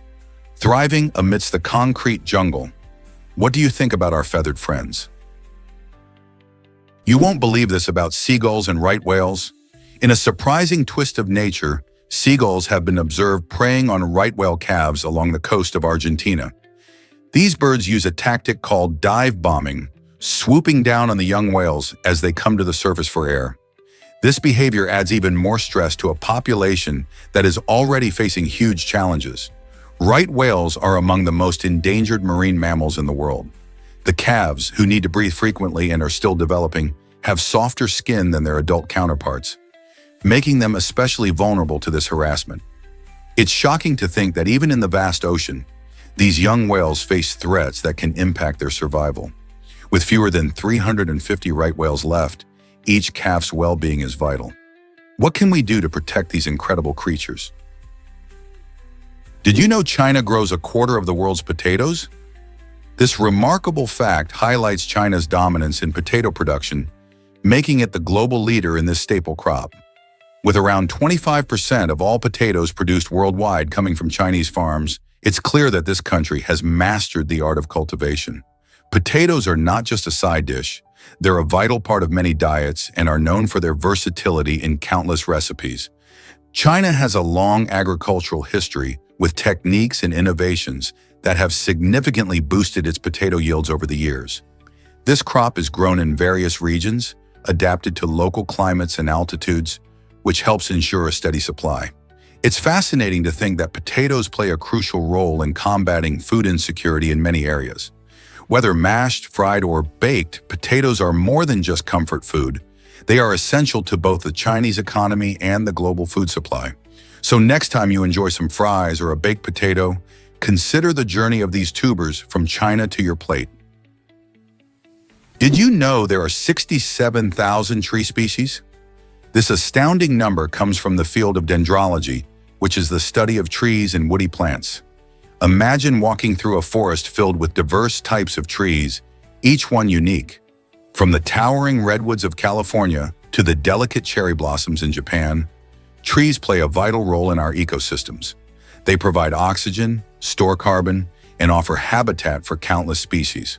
thriving amidst the concrete jungle. What do you think about our feathered friends? You won't believe this about seagulls and right whales. In a surprising twist of nature, seagulls have been observed preying on right whale calves along the coast of Argentina. These birds use a tactic called dive bombing, swooping down on the young whales as they come to the surface for air. This behavior adds even more stress to a population that is already facing huge challenges. Right whales are among the most endangered marine mammals in the world. The calves, who need to breathe frequently and are still developing, have softer skin than their adult counterparts, making them especially vulnerable to this harassment. It's shocking to think that even in the vast ocean, these young whales face threats that can impact their survival. With fewer than 350 right whales left, each calf's well-being is vital. What can we do to protect these incredible creatures? Did you know China grows a quarter of the world's potatoes? This remarkable fact highlights China's dominance in potato production, making it the global leader in this staple crop. With around 25% of all potatoes produced worldwide coming from Chinese farms, it's clear that this country has mastered the art of cultivation. Potatoes are not just a side dish, they're a vital part of many diets and are known for their versatility in countless recipes. China has a long agricultural history with techniques and innovations that have significantly boosted its potato yields over the years. This crop is grown in various regions, adapted to local climates and altitudes, which helps ensure a steady supply. It's fascinating to think that potatoes play a crucial role in combating food insecurity in many areas. Whether mashed, fried, or baked, potatoes are more than just comfort food. They are essential to both the Chinese economy and the global food supply. So next time you enjoy some fries or a baked potato, consider the journey of these tubers from China to your plate. Did you know there are 67,000 tree species? This astounding number comes from the field of dendrology, which is the study of trees and woody plants. Imagine walking through a forest filled with diverse types of trees, each one unique. From the towering redwoods of California to the delicate cherry blossoms in Japan, trees play a vital role in our ecosystems. They provide oxygen, store carbon, and offer habitat for countless species.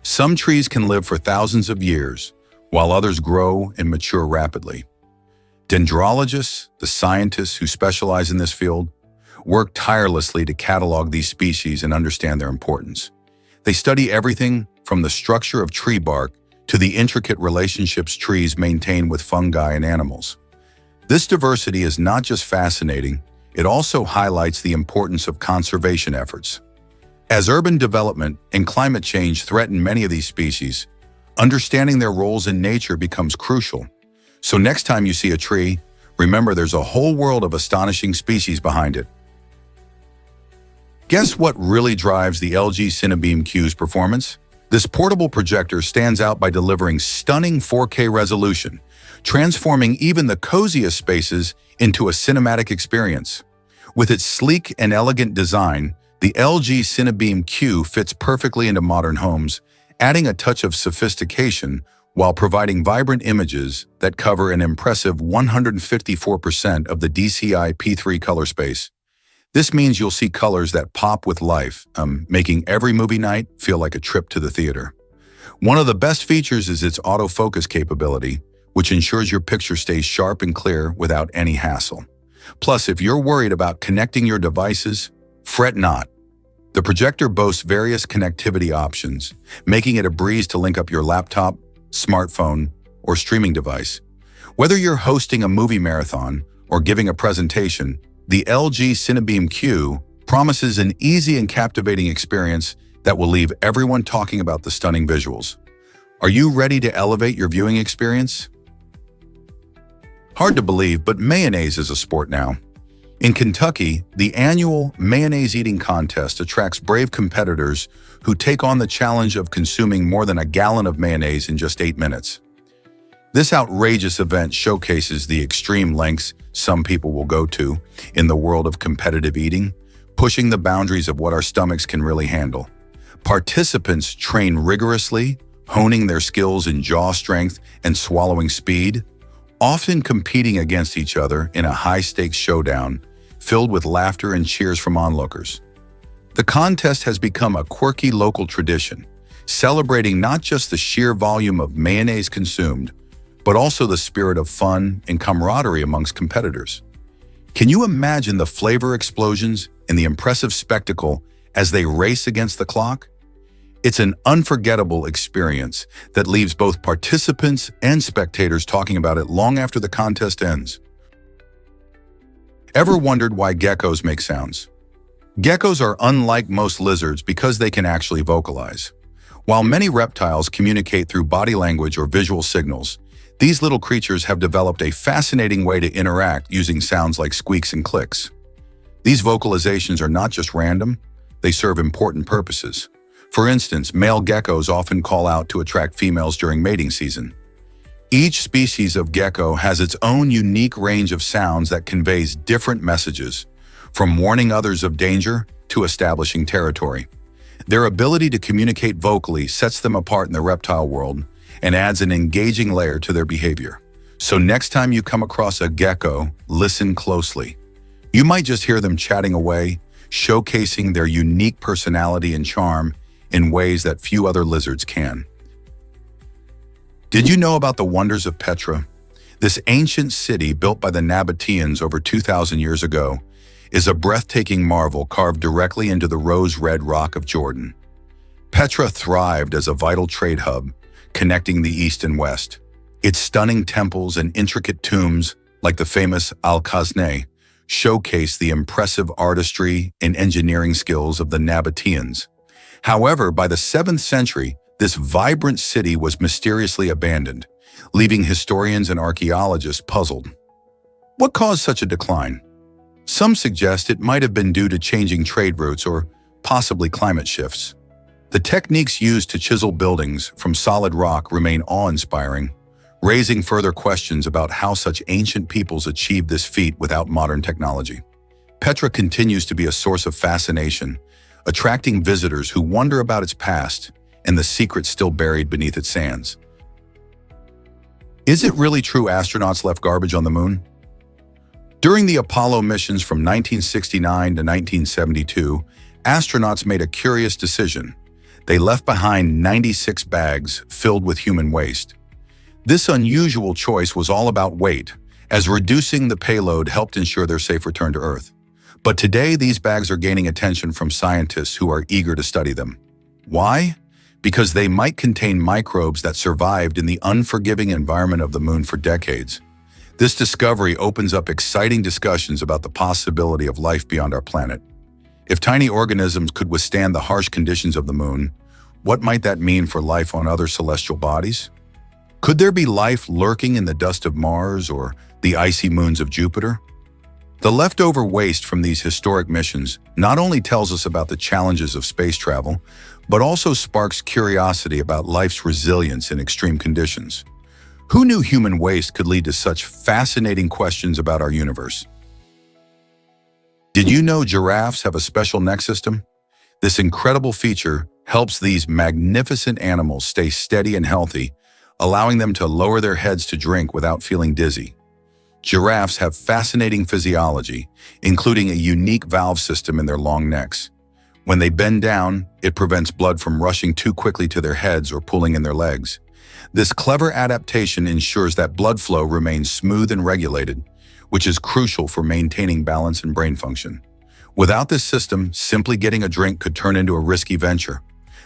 Some trees can live for thousands of years, while others grow and mature rapidly. Dendrologists, the scientists who specialize in this field, work tirelessly to catalog these species and understand their importance. They study everything from the structure of tree bark to the intricate relationships trees maintain with fungi and animals. This diversity is not just fascinating, it also highlights the importance of conservation efforts. As urban development and climate change threaten many of these species, understanding their roles in nature becomes crucial. So next time you see a tree, remember there's a whole world of astonishing species behind it. Guess what really drives the LG Cinebeam Q's performance? This portable projector stands out by delivering stunning 4K resolution, transforming even the coziest spaces into a cinematic experience. With its sleek and elegant design, the LG Cinebeam Q fits perfectly into modern homes, adding a touch of sophistication while providing vibrant images that cover an impressive 154% of the DCI P3 color space. This means you'll see colors that pop with life, making every movie night feel like a trip to the theater. One of the best features is its autofocus capability, which ensures your picture stays sharp and clear without any hassle. Plus, if you're worried about connecting your devices, fret not. The projector boasts various connectivity options, making it a breeze to link up your laptop, smartphone, or streaming device. Whether you're hosting a movie marathon or giving a presentation, the LG Cinebeam Q promises an easy and captivating experience that will leave everyone talking about the stunning visuals. Are you ready to elevate your viewing experience? Hard to believe, but mayonnaise is a sport now. In Kentucky, the annual mayonnaise eating contest attracts brave competitors who take on the challenge of consuming more than a gallon of mayonnaise in just 8 minutes. This outrageous event showcases the extreme lengths some people will go to in the world of competitive eating, pushing the boundaries of what our stomachs can really handle. Participants train rigorously, honing their skills in jaw strength and swallowing speed, often competing against each other in a high-stakes showdown filled with laughter and cheers from onlookers. The contest has become a quirky local tradition, celebrating not just the sheer volume of mayonnaise consumed, but also the spirit of fun and camaraderie amongst competitors. Can you imagine the flavor explosions and the impressive spectacle as they race against the clock? It's an unforgettable experience that leaves both participants and spectators talking about it long after the contest ends. Ever wondered why geckos make sounds? Geckos are unlike most lizards because they can actually vocalize. While many reptiles communicate through body language or visual signals, these little creatures have developed a fascinating way to interact using sounds like squeaks and clicks. These vocalizations are not just random, they serve important purposes. For instance, male geckos often call out to attract females during mating season. Each species of gecko has its own unique range of sounds that conveys different messages, from warning others of danger to establishing territory. Their ability to communicate vocally sets them apart in the reptile world and adds an engaging layer to their behavior. So next time you come across a gecko, listen closely. You might just hear them chatting away, showcasing their unique personality and charm in ways that few other lizards can. Did you know about the wonders of Petra? This ancient city built by the Nabateans over 2,000 years ago is a breathtaking marvel carved directly into the rose-red rock of Jordan. Petra thrived as a vital trade hub, connecting the east and west. Its stunning temples and intricate tombs, like the famous Al-Khazneh, showcase the impressive artistry and engineering skills of the Nabateans. However, by the 7th century, this vibrant city was mysteriously abandoned, leaving historians and archaeologists puzzled. What caused such a decline? Some suggest it might have been due to changing trade routes or possibly climate shifts. The techniques used to chisel buildings from solid rock remain awe-inspiring, raising further questions about how such ancient peoples achieved this feat without modern technology. Petra continues to be a source of fascination, attracting visitors who wonder about its past and the secrets still buried beneath its sands. Is it really true astronauts left garbage on the moon? During the Apollo missions from 1969 to 1972, astronauts made a curious decision. They left behind 96 bags filled with human waste. This unusual choice was all about weight, as reducing the payload helped ensure their safe return to Earth. But today, these bags are gaining attention from scientists who are eager to study them. Why? Because they might contain microbes that survived in the unforgiving environment of the moon for decades. This discovery opens up exciting discussions about the possibility of life beyond our planet. If tiny organisms could withstand the harsh conditions of the moon, what might that mean for life on other celestial bodies? Could there be life lurking in the dust of Mars or the icy moons of Jupiter? The leftover waste from these historic missions not only tells us about the challenges of space travel, but also sparks curiosity about life's resilience in extreme conditions. Who knew human waste could lead to such fascinating questions about our universe? Did you know giraffes have a special neck system? This incredible feature helps these magnificent animals stay steady and healthy, allowing them to lower their heads to drink without feeling dizzy. Giraffes have fascinating physiology, including a unique valve system in their long necks. When they bend down, it prevents blood from rushing too quickly to their heads or pulling in their legs. This clever adaptation ensures that blood flow remains smooth and regulated, which is crucial for maintaining balance and brain function. Without this system, simply getting a drink could turn into a risky venture.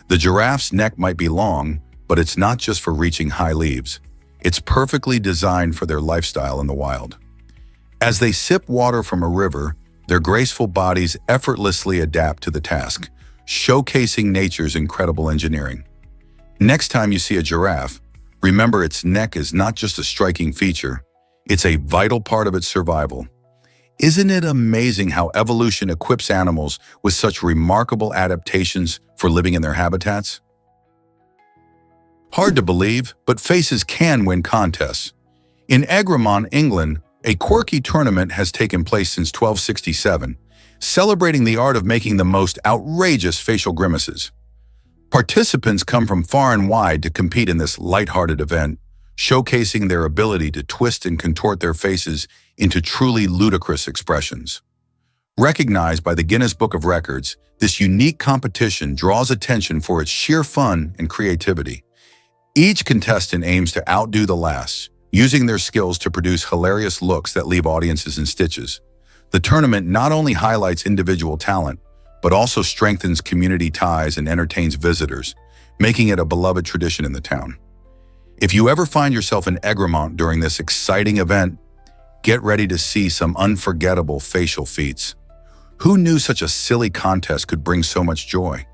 The giraffe's neck might be long, but it's not just for reaching high leaves. It's perfectly designed for their lifestyle in the wild. As they sip water from a river, their graceful bodies effortlessly adapt to the task, showcasing nature's incredible engineering. Next time you see a giraffe, remember its neck is not just a striking feature, it's a vital part of its survival. Isn't it amazing how evolution equips animals with such remarkable adaptations for living in their habitats? Hard to believe, but faces can win contests. In Egremont, England, a quirky tournament has taken place since 1267, celebrating the art of making the most outrageous facial grimaces. Participants come from far and wide to compete in this lighthearted event, showcasing their ability to twist and contort their faces into truly ludicrous expressions. Recognized by the Guinness Book of Records, this unique competition draws attention for its sheer fun and creativity. Each contestant aims to outdo the last, using their skills to produce hilarious looks that leave audiences in stitches. The tournament not only highlights individual talent, but also strengthens community ties and entertains visitors, making it a beloved tradition in the town. If you ever find yourself in Egremont during this exciting event, get ready to see some unforgettable facial feats. Who knew such a silly contest could bring so much joy?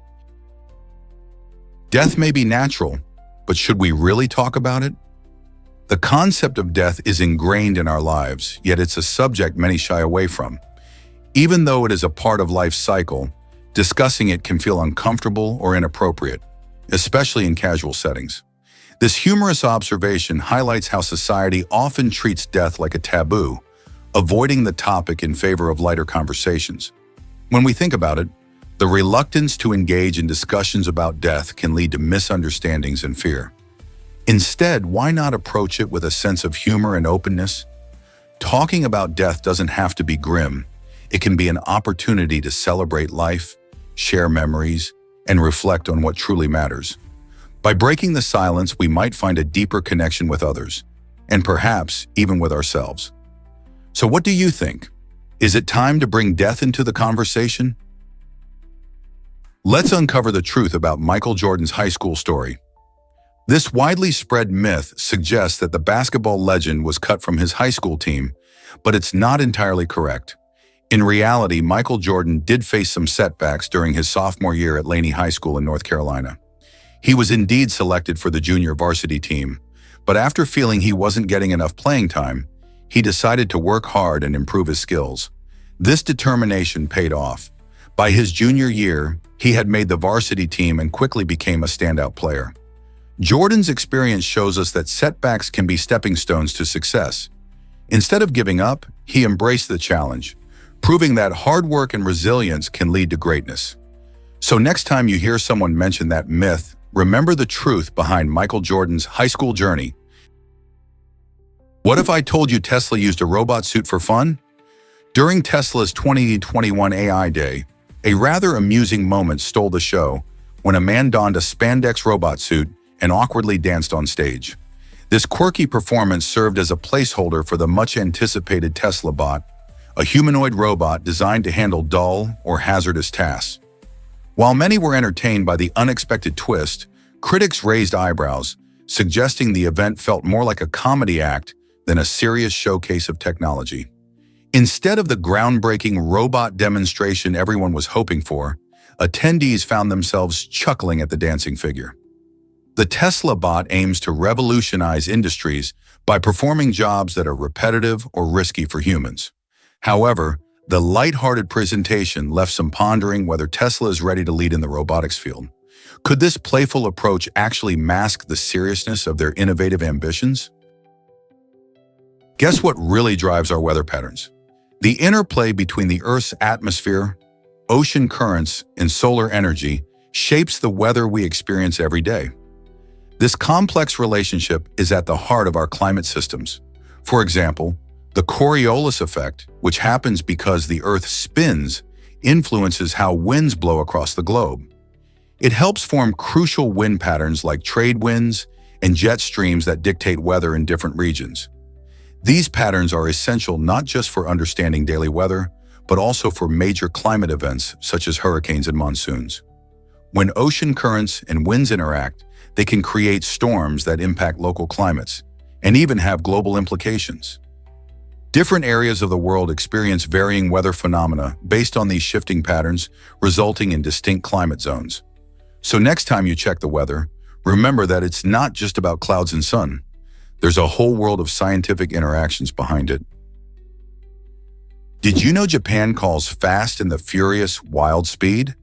Death may be natural, but should we really talk about it? The concept of death is ingrained in our lives, yet it's a subject many shy away from. Even though it is a part of life's cycle, discussing it can feel uncomfortable or inappropriate, especially in casual settings. This humorous observation highlights how society often treats death like a taboo, avoiding the topic in favor of lighter conversations. When we think about it, the reluctance to engage in discussions about death can lead to misunderstandings and fear. Instead, why not approach it with a sense of humor and openness? Talking about death doesn't have to be grim. It can be an opportunity to celebrate life, share memories, and reflect on what truly matters. By breaking the silence, we might find a deeper connection with others, and perhaps even with ourselves. So what do you think? Is it time to bring death into the conversation? Let's uncover the truth about Michael Jordan's high school story. This widely spread myth suggests that the basketball legend was cut from his high school team, but it's not entirely correct. In reality, Michael Jordan did face some setbacks during his sophomore year at Laney High School in North Carolina. He was indeed selected for the junior varsity team, but after feeling he wasn't getting enough playing time, he decided to work hard and improve his skills. This determination paid off. By his junior year, he had made the varsity team and quickly became a standout player. Jordan's experience shows us that setbacks can be stepping stones to success. Instead of giving up, he embraced the challenge, proving that hard work and resilience can lead to greatness. So next time you hear someone mention that myth, remember the truth behind Michael Jordan's high school journey. What if I told you Tesla used a robot suit for fun? During Tesla's 2021 AI Day, a rather amusing moment stole the show when a man donned a spandex robot suit and awkwardly danced on stage. This quirky performance served as a placeholder for the much-anticipated Tesla bot, a humanoid robot designed to handle dull or hazardous tasks. While many were entertained by the unexpected twist, critics raised eyebrows, suggesting the event felt more like a comedy act than a serious showcase of technology. Instead of the groundbreaking robot demonstration everyone was hoping for, attendees found themselves chuckling at the dancing figure. The Tesla bot aims to revolutionize industries by performing jobs that are repetitive or risky for humans. However, the lighthearted presentation left some pondering whether Tesla is ready to lead in the robotics field. Could this playful approach actually mask the seriousness of their innovative ambitions? Guess what really drives our weather patterns? The interplay between the Earth's atmosphere, ocean currents, and solar energy shapes the weather we experience every day. This complex relationship is at the heart of our climate systems. For example, the Coriolis effect, which happens because the Earth spins, influences how winds blow across the globe. It helps form crucial wind patterns like trade winds and jet streams that dictate weather in different regions. These patterns are essential not just for understanding daily weather, but also for major climate events such as hurricanes and monsoons. When ocean currents and winds interact, they can create storms that impact local climates and even have global implications. Different areas of the world experience varying weather phenomena based on these shifting patterns, resulting in distinct climate zones. So next time you check the weather, remember that it's not just about clouds and sun. There's a whole world of scientific interactions behind it. Did you know Japan calls Fast and the Furious Wild Speed?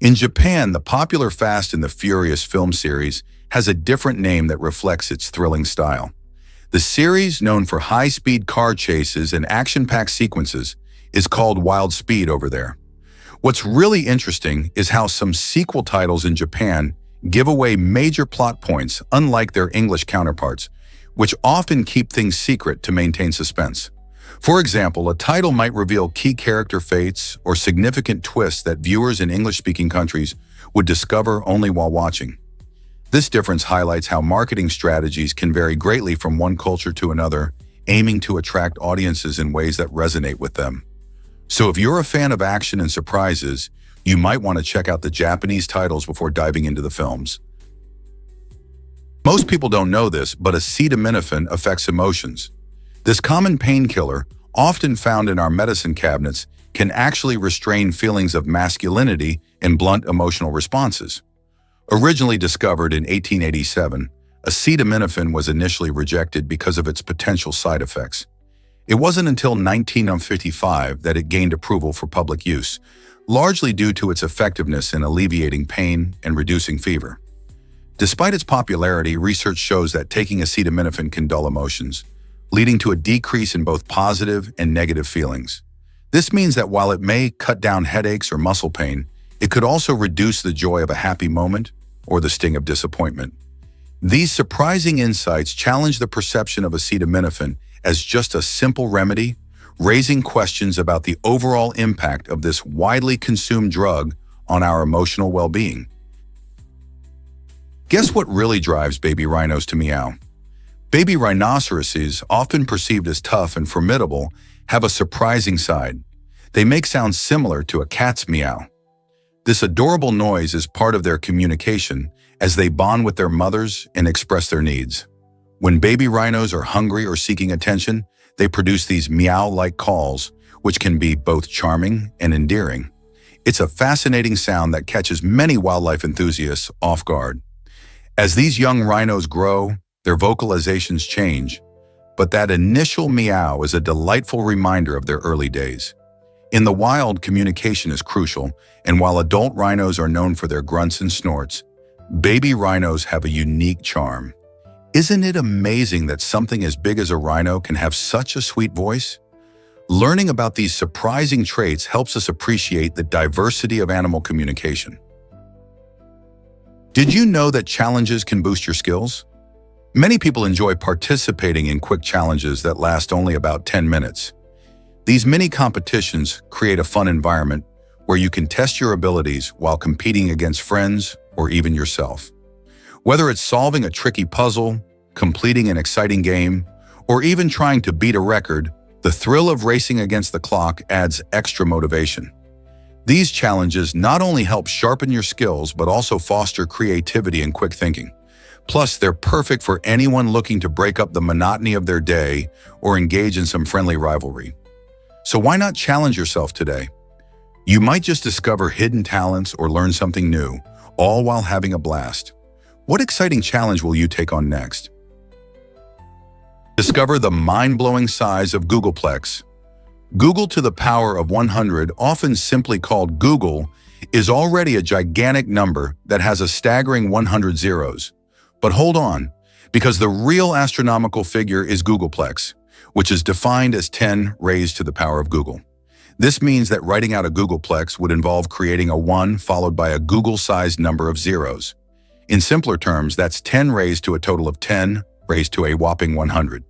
In Japan, the popular Fast and the Furious film series has a different name that reflects its thrilling style. The series, known for high-speed car chases and action-packed sequences, is called Wild Speed over there. What's really interesting is how some sequel titles in Japan give away major plot points, unlike their English counterparts, which often keep things secret to maintain suspense. For example, a title might reveal key character fates or significant twists that viewers in English-speaking countries would discover only while watching. This difference highlights how marketing strategies can vary greatly from one culture to another, aiming to attract audiences in ways that resonate with them. So if you're a fan of action and surprises, you might want to check out the Japanese titles before diving into the films. Most people don't know this, but acetaminophen affects emotions. This common painkiller, often found in our medicine cabinets, can actually restrain feelings of masculinity and blunt emotional responses. Originally discovered in 1887, acetaminophen was initially rejected because of its potential side effects. It wasn't until 1955 that it gained approval for public use, largely due to its effectiveness in alleviating pain and reducing fever. Despite its popularity, research shows that taking acetaminophen can dull emotions, leading to a decrease in both positive and negative feelings. This means that while it may cut down headaches or muscle pain, it could also reduce the joy of a happy moment or the sting of disappointment. These surprising insights challenge the perception of acetaminophen as just a simple remedy, raising questions about the overall impact of this widely consumed drug on our emotional well-being. Guess what really drives baby rhinos to meow? Baby rhinoceroses, often perceived as tough and formidable, have a surprising side. They make sounds similar to a cat's meow. This adorable noise is part of their communication as they bond with their mothers and express their needs. When baby rhinos are hungry or seeking attention, they produce these meow-like calls, which can be both charming and endearing. It's a fascinating sound that catches many wildlife enthusiasts off guard. As these young rhinos grow, their vocalizations change, but that initial meow is a delightful reminder of their early days. In the wild, communication is crucial, and while adult rhinos are known for their grunts and snorts, baby rhinos have a unique charm. Isn't it amazing that something as big as a rhino can have such a sweet voice? Learning about these surprising traits helps us appreciate the diversity of animal communication. Did you know that challenges can boost your skills? Many people enjoy participating in quick challenges that last only about 10 minutes. These mini competitions create a fun environment where you can test your abilities while competing against friends or even yourself. Whether it's solving a tricky puzzle, completing an exciting game, or even trying to beat a record, the thrill of racing against the clock adds extra motivation. These challenges not only help sharpen your skills, but also foster creativity and quick thinking. Plus, they're perfect for anyone looking to break up the monotony of their day or engage in some friendly rivalry. So why not challenge yourself today? You might just discover hidden talents or learn something new, all while having a blast. What exciting challenge will you take on next? Discover the mind-blowing size of Googleplex. Google to the power of 100, often simply called Google, is already a gigantic number that has a staggering 100 zeros. But hold on, because the real astronomical figure is Googleplex, which is defined as 10 raised to the power of Google. This means that writing out a Googleplex would involve creating a 1 followed by a Google-sized number of zeros. In simpler terms, that's 10 raised to a total of 10 raised to a whopping 100.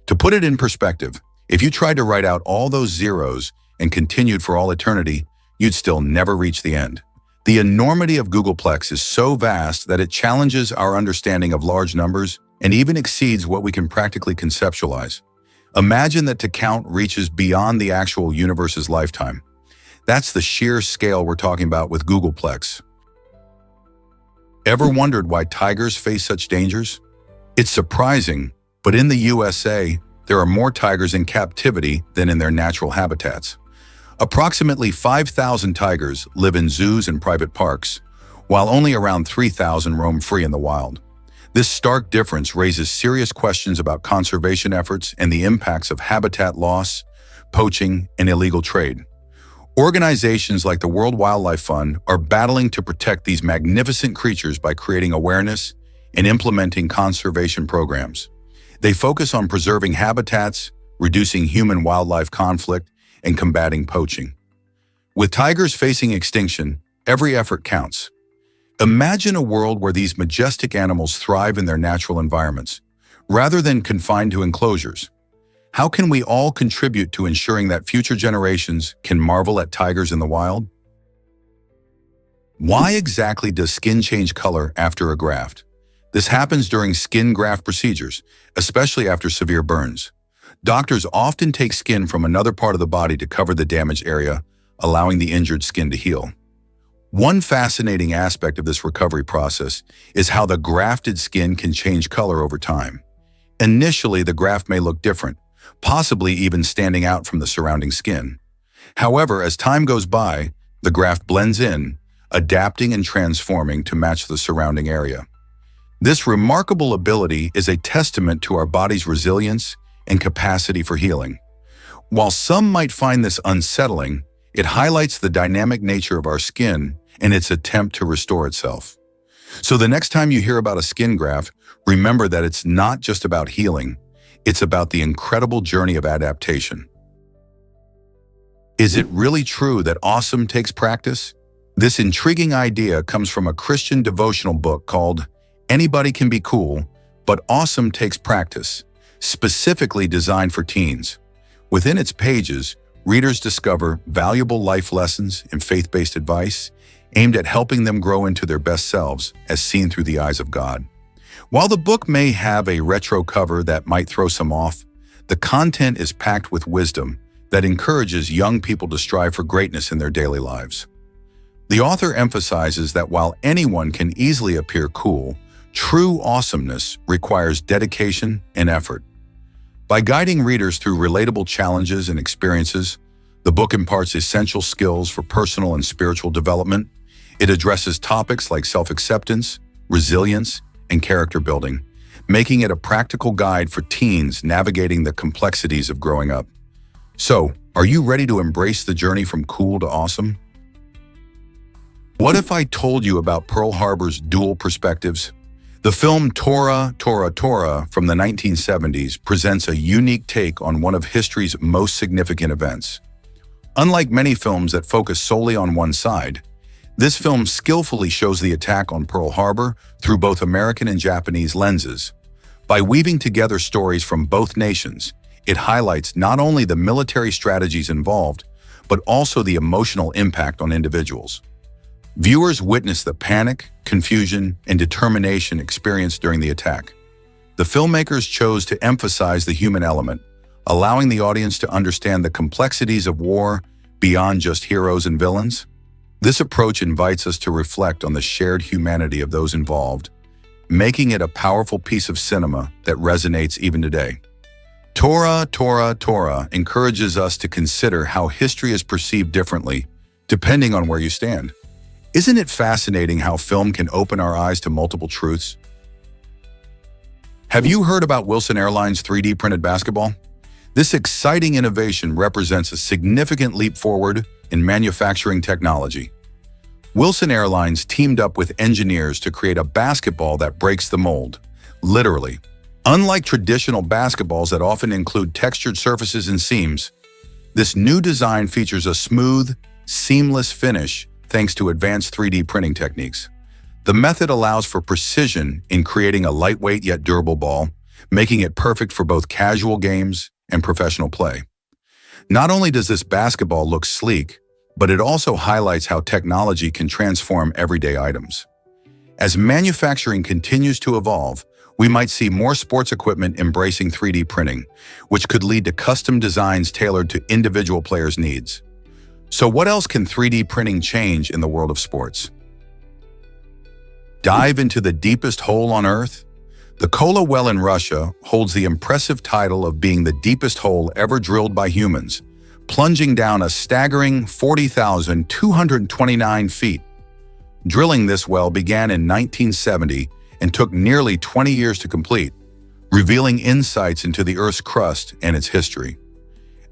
To put it in perspective, if you tried to write out all those zeros and continued for all eternity, you'd still never reach the end. The enormity of Googleplex is so vast that it challenges our understanding of large numbers and even exceeds what we can practically conceptualize. Imagine that to count reaches beyond the actual universe's lifetime. That's the sheer scale we're talking about with Googleplex. Ever wondered why tigers face such dangers? It's surprising, but in the USA, there are more tigers in captivity than in their natural habitats. Approximately 5,000 tigers live in zoos and private parks, while only around 3,000 roam free in the wild. This stark difference raises serious questions about conservation efforts and the impacts of habitat loss, poaching, and illegal trade. Organizations like the World Wildlife Fund are battling to protect these magnificent creatures by creating awareness and implementing conservation programs. They focus on preserving habitats, reducing human-wildlife conflict, and combating poaching. With tigers facing extinction, every effort counts. Imagine a world where these majestic animals thrive in their natural environments, rather than confined to enclosures. How can we all contribute to ensuring that future generations can marvel at tigers in the wild? Why exactly does skin change color after a graft? This happens during skin graft procedures, especially after severe burns. Doctors often take skin from another part of the body to cover the damaged area, allowing the injured skin to heal. One fascinating aspect of this recovery process is how the grafted skin can change color over time. Initially, the graft may look different, possibly even standing out from the surrounding skin. However, as time goes by, the graft blends in, adapting and transforming to match the surrounding area. This remarkable ability is a testament to our body's resilience and capacity for healing. While some might find this unsettling, it highlights the dynamic nature of our skin and its attempt to restore itself. So the next time you hear about a skin graft, remember that it's not just about healing, it's about the incredible journey of adaptation. Is it really true that awesome takes practice? This intriguing idea comes from a Christian devotional book called Anybody Can Be Cool, but Awesome Takes Practice, specifically designed for teens. Within its pages, readers discover valuable life lessons and faith-based advice aimed at helping them grow into their best selves as seen through the eyes of God. While the book may have a retro cover that might throw some off, the content is packed with wisdom that encourages young people to strive for greatness in their daily lives. The author emphasizes that while anyone can easily appear cool, true awesomeness requires dedication and effort. By guiding readers through relatable challenges and experiences, the book imparts essential skills for personal and spiritual development. It addresses topics like self-acceptance, resilience, and character building, making it a practical guide for teens navigating the complexities of growing up. So, are you ready to embrace the journey from cool to awesome? What if I told you about Pearl Harbor's dual perspectives? The film Tora, Tora, Tora from the 1970s presents a unique take on one of history's most significant events. Unlike many films that focus solely on one side, this film skillfully shows the attack on Pearl Harbor through both American and Japanese lenses. By weaving together stories from both nations, it highlights not only the military strategies involved, but also the emotional impact on individuals. Viewers witness the panic, confusion, and determination experienced during the attack. The filmmakers chose to emphasize the human element, allowing the audience to understand the complexities of war beyond just heroes and villains. This approach invites us to reflect on the shared humanity of those involved, making it a powerful piece of cinema that resonates even today. Tora, Tora, Tora encourages us to consider how history is perceived differently, depending on where you stand. Isn't it fascinating how film can open our eyes to multiple truths? Have you heard about Wilson Airlines 3D printed basketball? This exciting innovation represents a significant leap forward in manufacturing technology. Wilson Airlines teamed up with engineers to create a basketball that breaks the mold, literally. Unlike traditional basketballs that often include textured surfaces and seams, this new design features a smooth, seamless finish thanks to advanced 3D printing techniques. The method allows for precision in creating a lightweight yet durable ball, making it perfect for both casual games and professional play. Not only does this basketball look sleek, but it also highlights how technology can transform everyday items. As manufacturing continues to evolve, we might see more sports equipment embracing 3D printing, which could lead to custom designs tailored to individual players' needs. So what else can 3D printing change in the world of sports? Dive into the deepest hole on Earth? The Kola well in Russia holds the impressive title of being the deepest hole ever drilled by humans, plunging down a staggering 40,229 feet. Drilling this well began in 1970 and took nearly 20 years to complete, revealing insights into the Earth's crust and its history.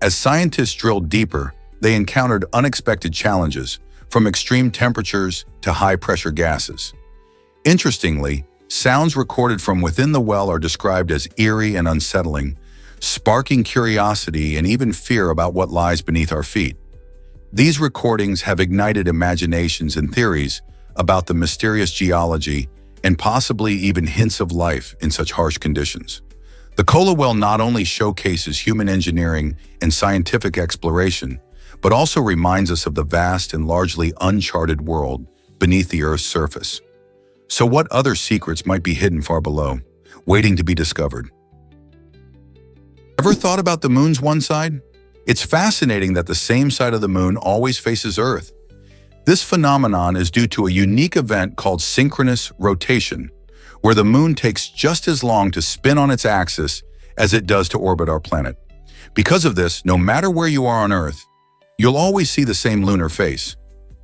As scientists drilled deeper, they encountered unexpected challenges, from extreme temperatures to high-pressure gases. Interestingly, sounds recorded from within the well are described as eerie and unsettling, sparking curiosity and even fear about what lies beneath our feet. These recordings have ignited imaginations and theories about the mysterious geology and possibly even hints of life in such harsh conditions. The Kola well not only showcases human engineering and scientific exploration, but also reminds us of the vast and largely uncharted world beneath the Earth's surface. So what other secrets might be hidden far below, waiting to be discovered? Ever thought about the moon's one side? It's fascinating that the same side of the moon always faces Earth. This phenomenon is due to a unique event called synchronous rotation, where the moon takes just as long to spin on its axis as it does to orbit our planet. Because of this, no matter where you are on Earth, you'll always see the same lunar face.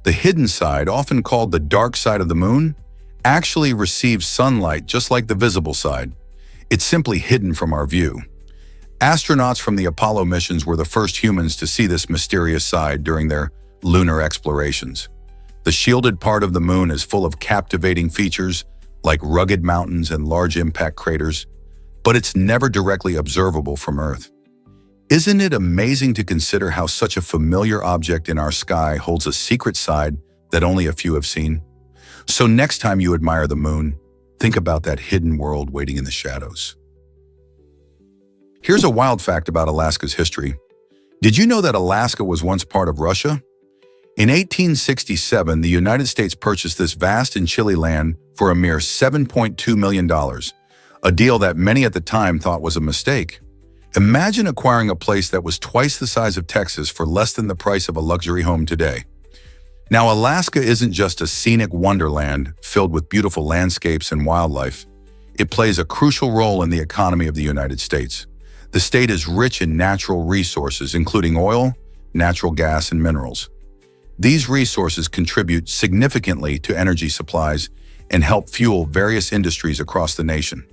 The hidden side, often called the dark side of the moon, actually receives sunlight just like the visible side. It's simply hidden from our view. Astronauts from the Apollo missions were the first humans to see this mysterious side during their lunar explorations. The shielded part of the moon is full of captivating features like rugged mountains and large impact craters, but it's never directly observable from Earth. Isn't it amazing to consider how such a familiar object in our sky holds a secret side that only a few have seen? So next time you admire the moon, think about that hidden world waiting in the shadows. Here's a wild fact about Alaska's history. Did you know that Alaska was once part of Russia? In 1867, the United States purchased this vast and chilly land for a mere $7.2 million, a deal that many at the time thought was a mistake. Imagine acquiring a place that was twice the size of Texas for less than the price of a luxury home today. Now, Alaska isn't just a scenic wonderland filled with beautiful landscapes and wildlife. It plays a crucial role in the economy of the United States. The state is rich in natural resources, including oil, natural gas, and minerals. These resources contribute significantly to energy supplies and help fuel various industries across the nation.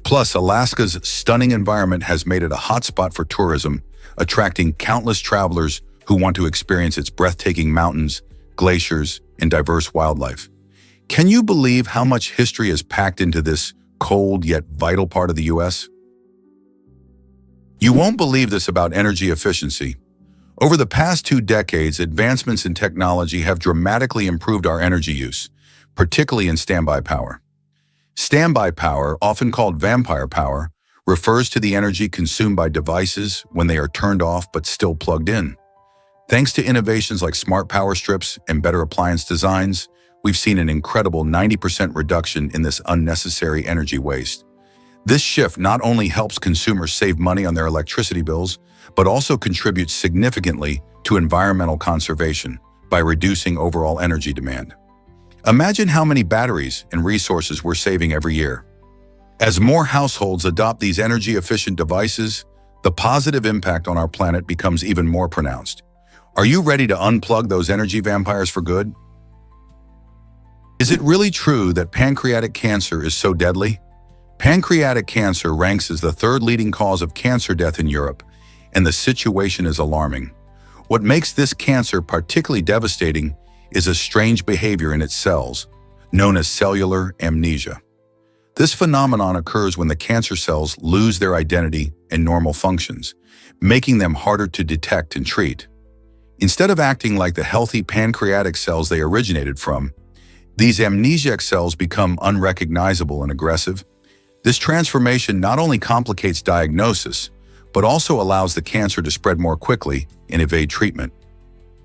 Plus, Alaska's stunning environment has made it a hotspot for tourism, attracting countless travelers who want to experience its breathtaking mountains, glaciers, and diverse wildlife. Can you believe how much history is packed into this cold yet vital part of the U.S.? You won't believe this about energy efficiency. Over the past 2 decades, advancements in technology have dramatically improved our energy use, particularly in standby power. Standby power, often called vampire power, refers to the energy consumed by devices when they are turned off but still plugged in. Thanks to innovations like smart power strips and better appliance designs, we've seen an incredible 90% reduction in this unnecessary energy waste. This shift not only helps consumers save money on their electricity bills, but also contributes significantly to environmental conservation by reducing overall energy demand. Imagine how many batteries and resources we're saving every year. As more households adopt these energy-efficient devices, the positive impact on our planet becomes even more pronounced. Are you ready to unplug those energy vampires for good? Is it really true that pancreatic cancer is so deadly? Pancreatic cancer ranks as the 3rd leading cause of cancer death in Europe, and the situation is alarming. What makes this cancer particularly devastating is a strange behavior in its cells, known as cellular amnesia. This phenomenon occurs when the cancer cells lose their identity and normal functions, making them harder to detect and treat. Instead of acting like the healthy pancreatic cells they originated from, these amnesiac cells become unrecognizable and aggressive. This transformation not only complicates diagnosis, but also allows the cancer to spread more quickly and evade treatment.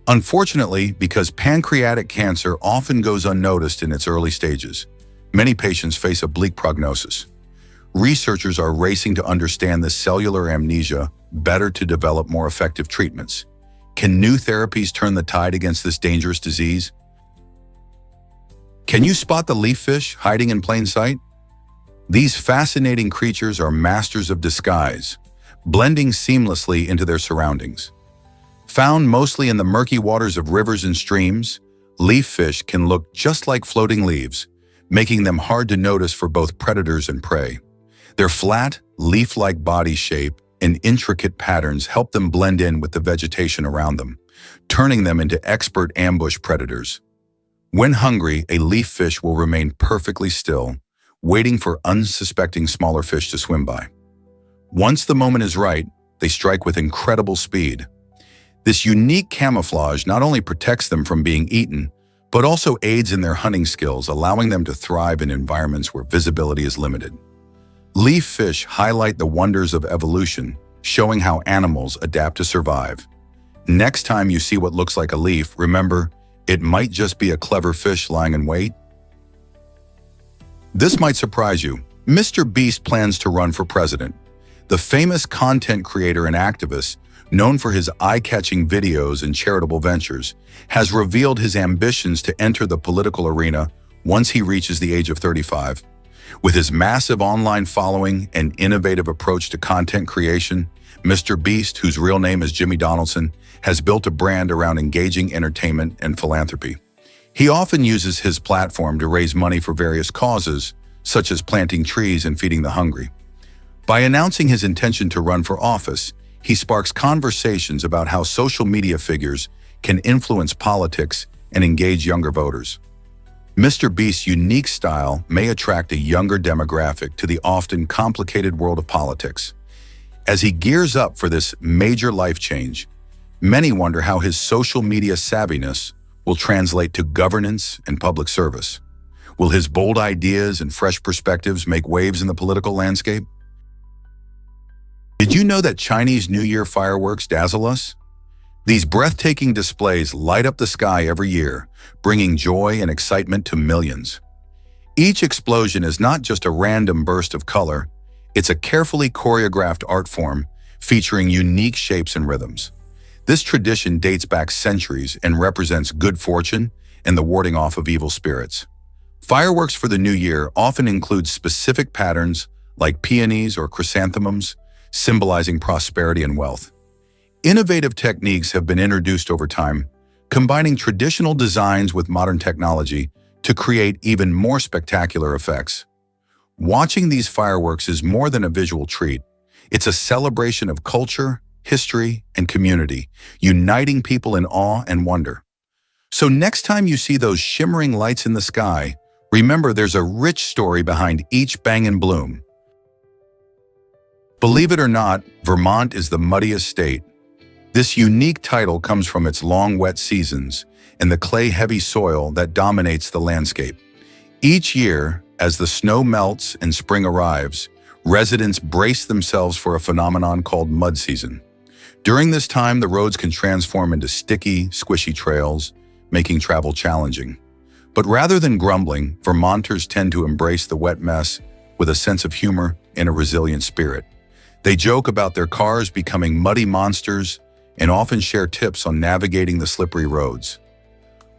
Unfortunately, because pancreatic cancer often goes unnoticed in its early stages, many patients face a bleak prognosis. Researchers are racing to understand this cellular amnesia better to develop more effective treatments. Can new therapies turn the tide against this dangerous disease? Can you spot the leaf fish hiding in plain sight? These fascinating creatures are masters of disguise, blending seamlessly into their surroundings. Found mostly in the murky waters of rivers and streams, leaf fish can look just like floating leaves, making them hard to notice for both predators and prey. Their flat, leaf-like body shape and intricate patterns help them blend in with the vegetation around them, turning them into expert ambush predators. When hungry, a leaf fish will remain perfectly still, waiting for unsuspecting smaller fish to swim by. Once the moment is right, they strike with incredible speed. This unique camouflage not only protects them from being eaten, but also aids in their hunting skills, allowing them to thrive in environments where visibility is limited. Leaf fish highlight the wonders of evolution, showing how animals adapt to survive. Next time you see what looks like a leaf, remember, it might just be a clever fish lying in wait. This might surprise you. Mr. Beast plans to run for president. The famous content creator and activist, known for his eye-catching videos and charitable ventures, has revealed his ambitions to enter the political arena once he reaches the age of 35. With his massive online following and innovative approach to content creation, Mr. Beast, whose real name is Jimmy Donaldson, has built a brand around engaging entertainment and philanthropy. He often uses his platform to raise money for various causes, such as planting trees and feeding the hungry. By announcing his intention to run for office, he sparks conversations about how social media figures can influence politics and engage younger voters. Mr. Beast's unique style may attract a younger demographic to the often complicated world of politics. As he gears up for this major life change, many wonder how his social media savviness will translate to governance and public service. Will his bold ideas and fresh perspectives make waves in the political landscape? Did you know that Chinese New Year fireworks dazzle us? These breathtaking displays light up the sky every year, bringing joy and excitement to millions. Each explosion is not just a random burst of color, it's a carefully choreographed art form featuring unique shapes and rhythms. This tradition dates back centuries and represents good fortune and the warding off of evil spirits. Fireworks for the new year often include specific patterns like peonies or chrysanthemums, symbolizing prosperity and wealth. Innovative techniques have been introduced over time, combining traditional designs with modern technology to create even more spectacular effects. Watching these fireworks is more than a visual treat. It's a celebration of culture, history, and community, uniting people in awe and wonder. So next time you see those shimmering lights in the sky, remember there's a rich story behind each bang and bloom. Believe it or not, Vermont is the muddiest state. This unique title comes from its long wet seasons and the clay-heavy soil that dominates the landscape. Each year, as the snow melts and spring arrives, residents brace themselves for a phenomenon called mud season. During this time, the roads can transform into sticky, squishy trails, making travel challenging. But rather than grumbling, Vermonters tend to embrace the wet mess with a sense of humor and a resilient spirit. They joke about their cars becoming muddy monsters and often share tips on navigating the slippery roads.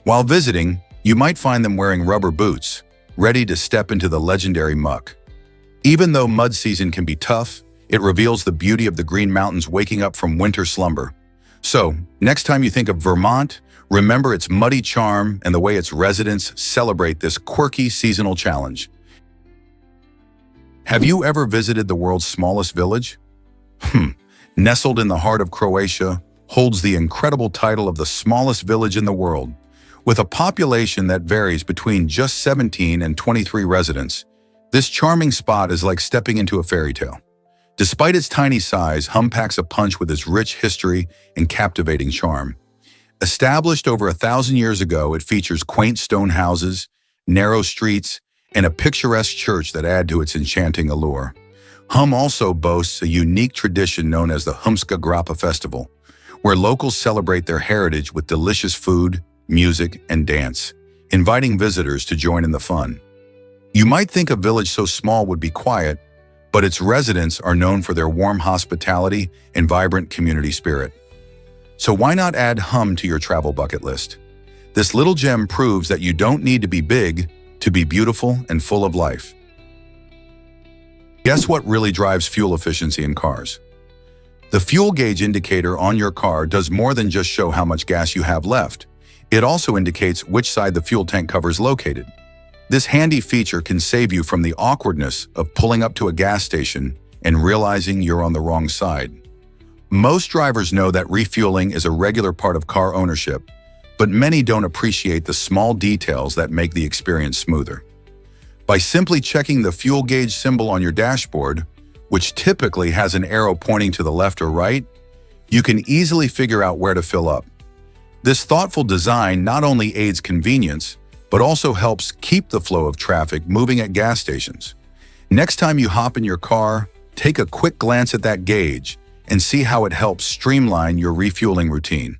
While visiting, you might find them wearing rubber boots, ready to step into the legendary muck. Even though mud season can be tough, it reveals the beauty of the Green Mountains waking up from winter slumber. So, next time you think of Vermont, remember its muddy charm and the way its residents celebrate this quirky seasonal challenge. Have you ever visited the world's smallest village? Nestled in the heart of Croatia, holds the incredible title of the smallest village in the world. With a population that varies between just 17 and 23 residents, this charming spot is like stepping into a fairy tale. Despite its tiny size, Hum packs a punch with its rich history and captivating charm. Established over 1,000 years ago, it features quaint stone houses, narrow streets, and a picturesque church that add to its enchanting allure. Hum also boasts a unique tradition known as the Humska Grappa Festival, where locals celebrate their heritage with delicious food, music, and dance, inviting visitors to join in the fun. You might think a village so small would be quiet, but its residents are known for their warm hospitality and vibrant community spirit. So why not add Hum to your travel bucket list? This little gem proves that you don't need to be big to be beautiful and full of life. Guess what really drives fuel efficiency in cars? The fuel gauge indicator on your car does more than just show how much gas you have left. It also indicates which side the fuel tank cover is located. This handy feature can save you from the awkwardness of pulling up to a gas station and realizing you're on the wrong side. Most drivers know that refueling is a regular part of car ownership, but many don't appreciate the small details that make the experience smoother. By simply checking the fuel gauge symbol on your dashboard, which typically has an arrow pointing to the left or right, you can easily figure out where to fill up. This thoughtful design not only aids convenience, but also helps keep the flow of traffic moving at gas stations. Next time you hop in your car, take a quick glance at that gauge and see how it helps streamline your refueling routine.